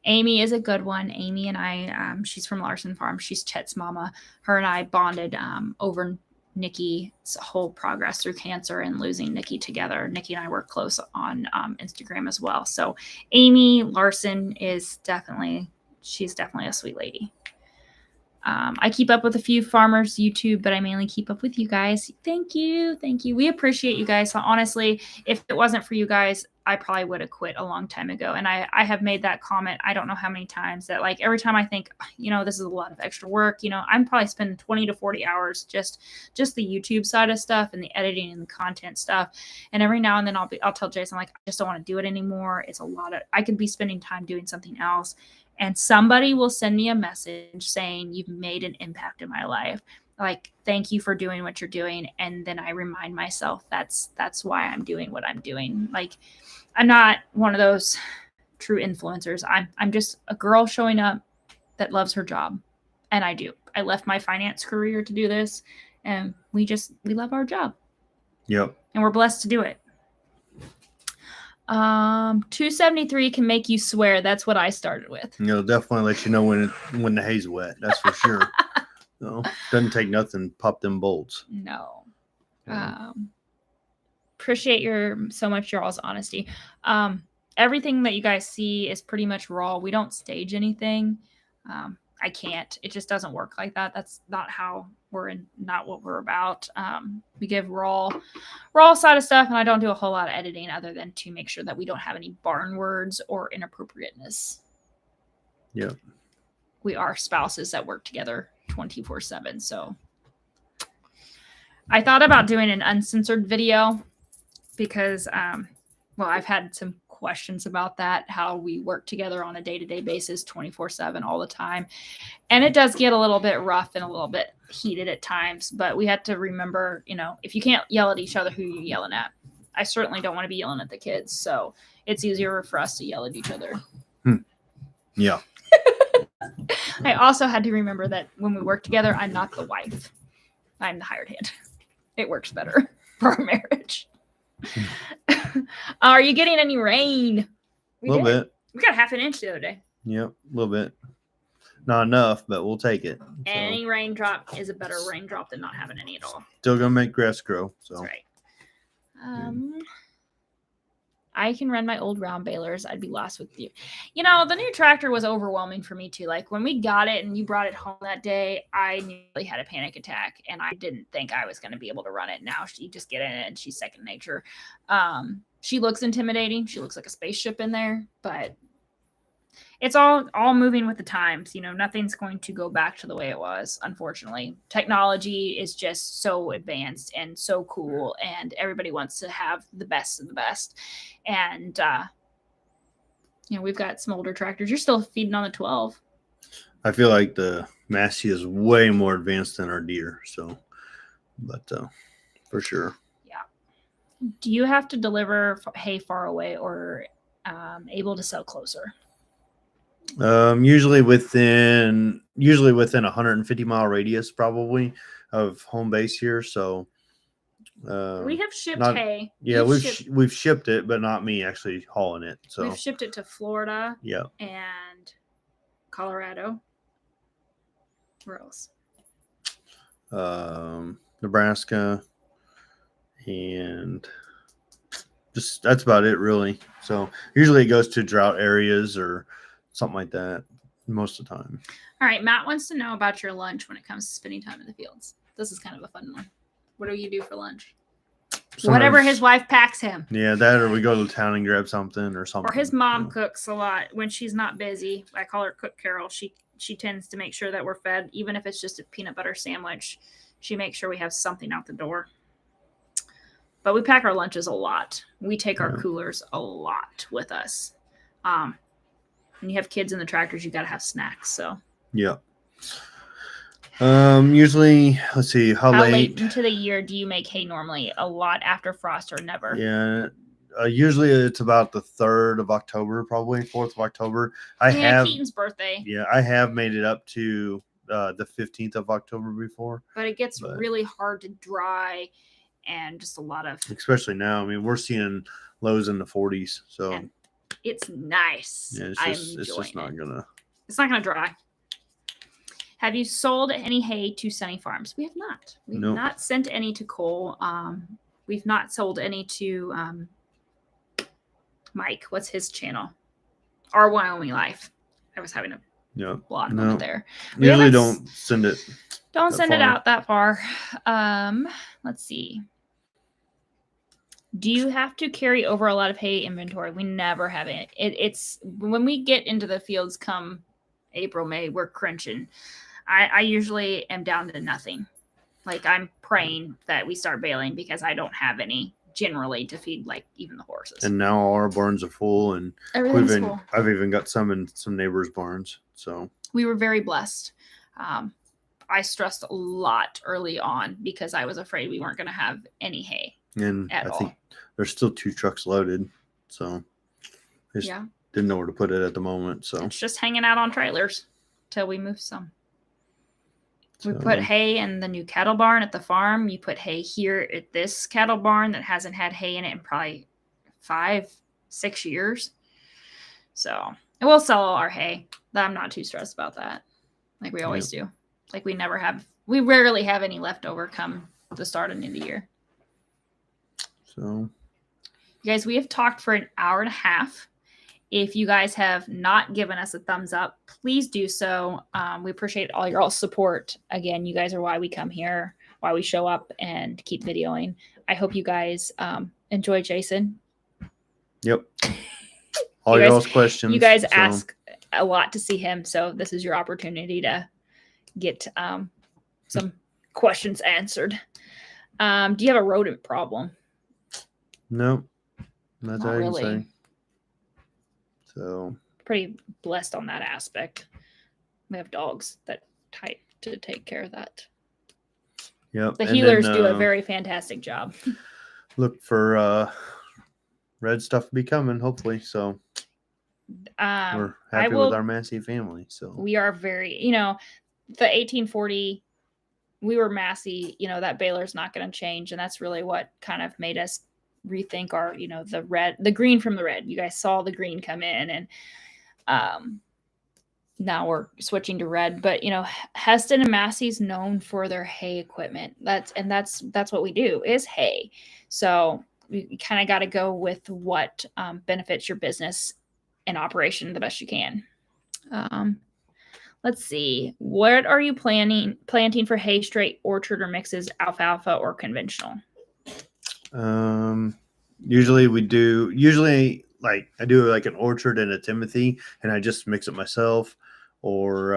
Amy is a good one. Amy and I, she's from Larson Farm. She's Chet's mama. Her and I bonded over Nikki's whole progress through cancer and losing Nikki together. Nikki and I work close on Instagram as well. So Amy Larson she's definitely a sweet lady. I keep up with a few farmers YouTube, but I mainly keep up with you guys. Thank you. We appreciate you guys. So honestly, if it wasn't for you guys, I probably would have quit a long time ago. And I have made that comment, I don't know how many times, that like every time I think, this is a lot of extra work, I'm probably spending 20 to 40 hours just the YouTube side of stuff and the editing and the content stuff. And every now and then I'll tell Jason, like, I just don't want to do it anymore. It's a lot I could be spending time doing something else. And somebody will send me a message saying, you've made an impact in my life. Like, thank you for doing what you're doing. And then I remind myself that's why I'm doing what I'm doing. Like, I'm not one of those true influencers. I'm just a girl showing up that loves her job. And I do. I left my finance career to do this. And we love our job. Yep. And we're blessed to do it. 273 can make you swear. That's what I started with. Definitely let you know when the hay's wet. That's for sure. Doesn't take nothing to pop them bolts. No. Appreciate so much your all's honesty. Everything that you guys see is pretty much raw. We don't stage anything. I can't. It just doesn't work like that. That's not how not what we're about. We give raw side of stuff, and I don't do a whole lot of editing other than to make sure that we don't have any barn words or inappropriateness. Yeah. We are spouses that work together 24/7. So I thought about doing an uncensored video because, I've had some questions about that, how we work together on a day-to-day basis, 24/7 all the time. And it does get a little bit rough and a little bit heated at times, but we had to remember, if you can't yell at each other, who are you yelling at? I certainly don't want to be yelling at the kids, so it's easier for us to yell at each other. Yeah. I also had to remember that when we work together, I'm not the wife. I'm the hired hand. It works better for our marriage. Are you getting any rain? A little bit. We got half an inch the other day. Yep, a little bit. Not enough, but we'll take it. Any raindrop is a better raindrop than not having any at all. Still gonna make grass grow. So that's right. I can run my old round balers. I'd be lost with you. The new tractor was overwhelming for me too. Like when we got it and you brought it home that day, I nearly had a panic attack and I didn't think I was going to be able to run it. Now she just get in it and she's second nature. She looks intimidating. She looks like a spaceship in there, but it's all moving with the times. Nothing's going to go back to the way it was, unfortunately. Technology is just so advanced and so cool, and everybody wants to have the best of the best. And, we've got some older tractors. You're still feeding on the 12. I feel like the Massey is way more advanced than our deer. So, but for sure. Yeah. Do you have to deliver hay far away or able to sell closer? Usually within 150-mile radius probably of home base here. So we have shipped hay. Yeah, we've shipped it, but not me actually hauling it. So we've shipped it to Florida. Yeah. And Colorado. Where else? Nebraska, and just that's about it really. So usually it goes to drought areas or something like that most of the time. All right. Matt wants to know about your lunch when it comes to spending time in the fields. This is kind of a fun one. What do you do for lunch? Sometimes, whatever his wife packs him. Yeah, that or we go to town and grab something or something. Or his mom cooks a lot when she's not busy. I call her Cook Carol. She tends to make sure that we're fed, even if it's just a peanut butter sandwich. She makes sure we have something out the door. But we pack our lunches a lot. We take our coolers a lot with us. When you have kids in the tractors, you got to have snacks. So yeah. Usually, let's see, how late into the year do you make hay normally? A lot after frost or never? Yeah, usually it's about the 3rd of October, probably 4th of October. Keaton's birthday. Yeah, I have made it up to the 15th of October before. But it gets really hard to dry and just a lot of... Especially now. I mean, we're seeing lows in the 40s, so... And it's nice. Yeah, it's just not gonna... It's not gonna dry. Have you sold any hay to Sunny Farms? We have not. We've not sent any to Cole. We've not sold any to Mike. What's his channel? Our Wyoming Life. I was having a blog moment there. Usually don't send it. Don't send it out that far. Let's see. Do you have to carry over a lot of hay inventory? We never have it. It's when we get into the fields come April, May, we're crunching. I usually am down to nothing. Like I'm praying that we start baling because I don't have any generally to feed like even the horses. And now all our barns are full and everything's full. I've even got some in some neighbors' barns. So we were very blessed. I stressed a lot early on because I was afraid we weren't going to have any hay. And I think there's still 2 trucks loaded. So I just didn't know where to put it at the moment. So it's just hanging out on trailers till we move some. We put hay in the new cattle barn at the farm. You put hay here at this cattle barn that hasn't had hay in it in probably 5-6 years. So we'll sell all our hay. I'm not too stressed about that. Like we always do. Like we rarely have any leftover come the start of the new year. So you guys, we have talked for an hour and a half. If you guys have not given us a thumbs up, please do so. We appreciate all your support. Again, you guys are why we come here, why we show up and keep videoing. I hope you guys enjoy Jason. Yep. All y'all's questions. You guys ask a lot to see him, so this is your opportunity to get some questions answered. Do you have a rodent problem? No. Not that really. So pretty blessed on that aspect. We have dogs that type to take care of that. Yep. The and healers then, do a very fantastic job. Look for red stuff to be coming, hopefully. So we're happy with our Massey family. So we are very, the 1840, we were Massey, that baler's not going to change. And that's really what kind of made us rethink our, the green from the red. You guys saw the green come in, and now we're switching to red. But Heston and Massey's known for their hay equipment. That's what we do, is hay. So you kind of got to go with what benefits your business and operation the best you can. Let's see. What are you planting for hay, straight, orchard, or mixes, alfalfa or conventional? Usually like I do like an orchard and a Timothy, and I just mix it myself. Or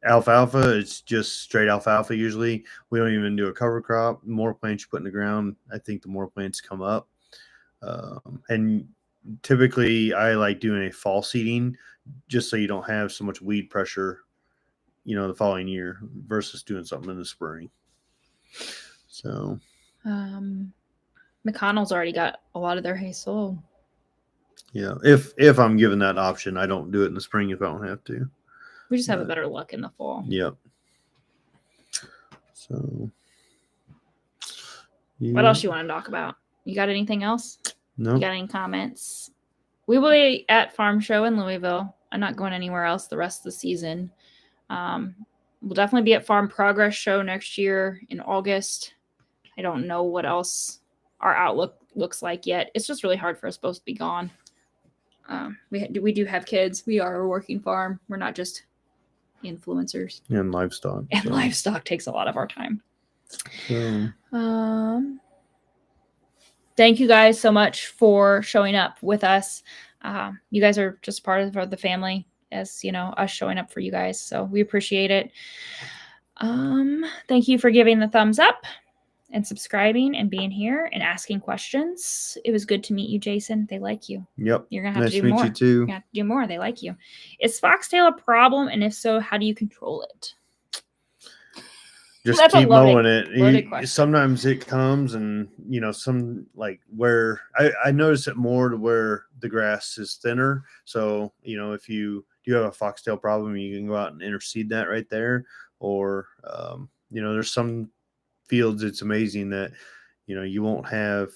alfalfa, it's just straight alfalfa. Usually we don't even do a cover crop. The more plants you put in the ground, I think the more plants come up. And typically I like doing a fall seeding, just so you don't have so much weed pressure, the following year, versus doing something in the spring. So McConnell's already got a lot of their hay sold. Yeah, if I'm given that option, I don't do it in the spring if I don't have to. We just have a better luck in the fall. Yep. So, yeah. What else you want to talk about? You got anything else? No. You got any comments? We will be at Farm Show in Louisville. I'm not going anywhere else the rest of the season. We'll definitely be at Farm Progress Show next year in August. I don't know what else our outlook looks like yet. It's just really hard for us both to be gone. We do have kids. We are a working farm. We're not just influencers. And livestock. And livestock takes a lot of our time. Thank you guys so much for showing up with us. You guys are just part of the family, as us showing up for you guys. So we appreciate it. Thank you for giving the thumbs up and subscribing and being here and asking questions. It was good to meet you, Jason. They like you. Yep. You're going to have to do more. Nice to meet you too. You're going to have to do more. They like you. Is foxtail a problem? And if so, how do you control it? Just keep mowing it. Sometimes it comes, and some, like, where I notice it more to where the grass is thinner. So if you do have a foxtail problem, you can go out and interseed that right there. Or there's some fields, it's amazing that you'll have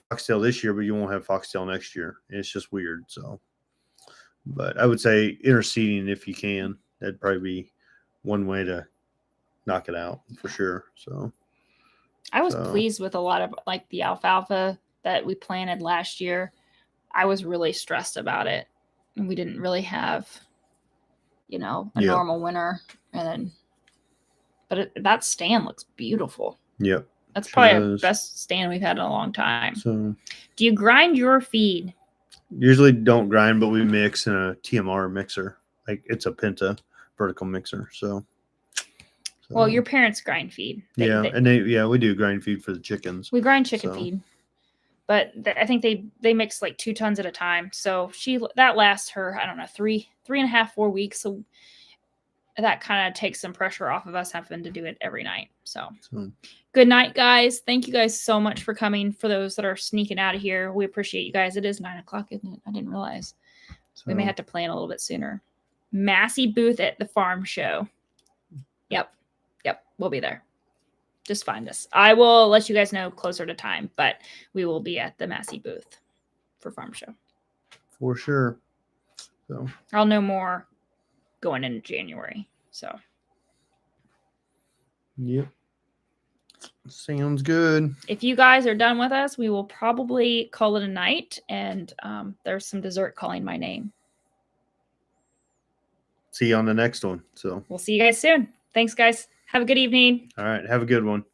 foxtail this year, but you won't have foxtail next year. It's just weird. So, but I would say interseeding, if you can, that'd probably be one way to knock it out for sure. So I was pleased with a lot of, like, the alfalfa that we planted last year. I was really stressed about it, and we didn't really have a normal winter. And then that stand looks beautiful. Yep. That's probably the best stand we've had in a long time. So do you grind your feed? Usually don't grind, but we mix in a TMR mixer. Like, it's a Penta vertical mixer. So well, your parents grind feed. We do grind feed for the chickens. We grind chicken feed, but I think they mix like 2 tons at a time. So that lasts her, I don't know, 3.5, 4 weeks. So that kind of takes some pressure off of us having to do it every night. So good night, guys. Thank you guys so much for coming. For those that are sneaking out of here, we appreciate you guys. It is 9:00, isn't it? I didn't realize. We may have to plan a little bit sooner. Massey booth at the farm show. Yep. We'll be there. Just find us. I will let you guys know closer to time, but we will be at the Massey booth for farm show. For sure. So I'll know more going into January. So. Yep. Sounds good. If you guys are done with us, we will probably call it a night, and there's some dessert calling my name. See you on the next one. So we'll see you guys soon. Thanks, guys. Have a good evening. All right. Have a good one.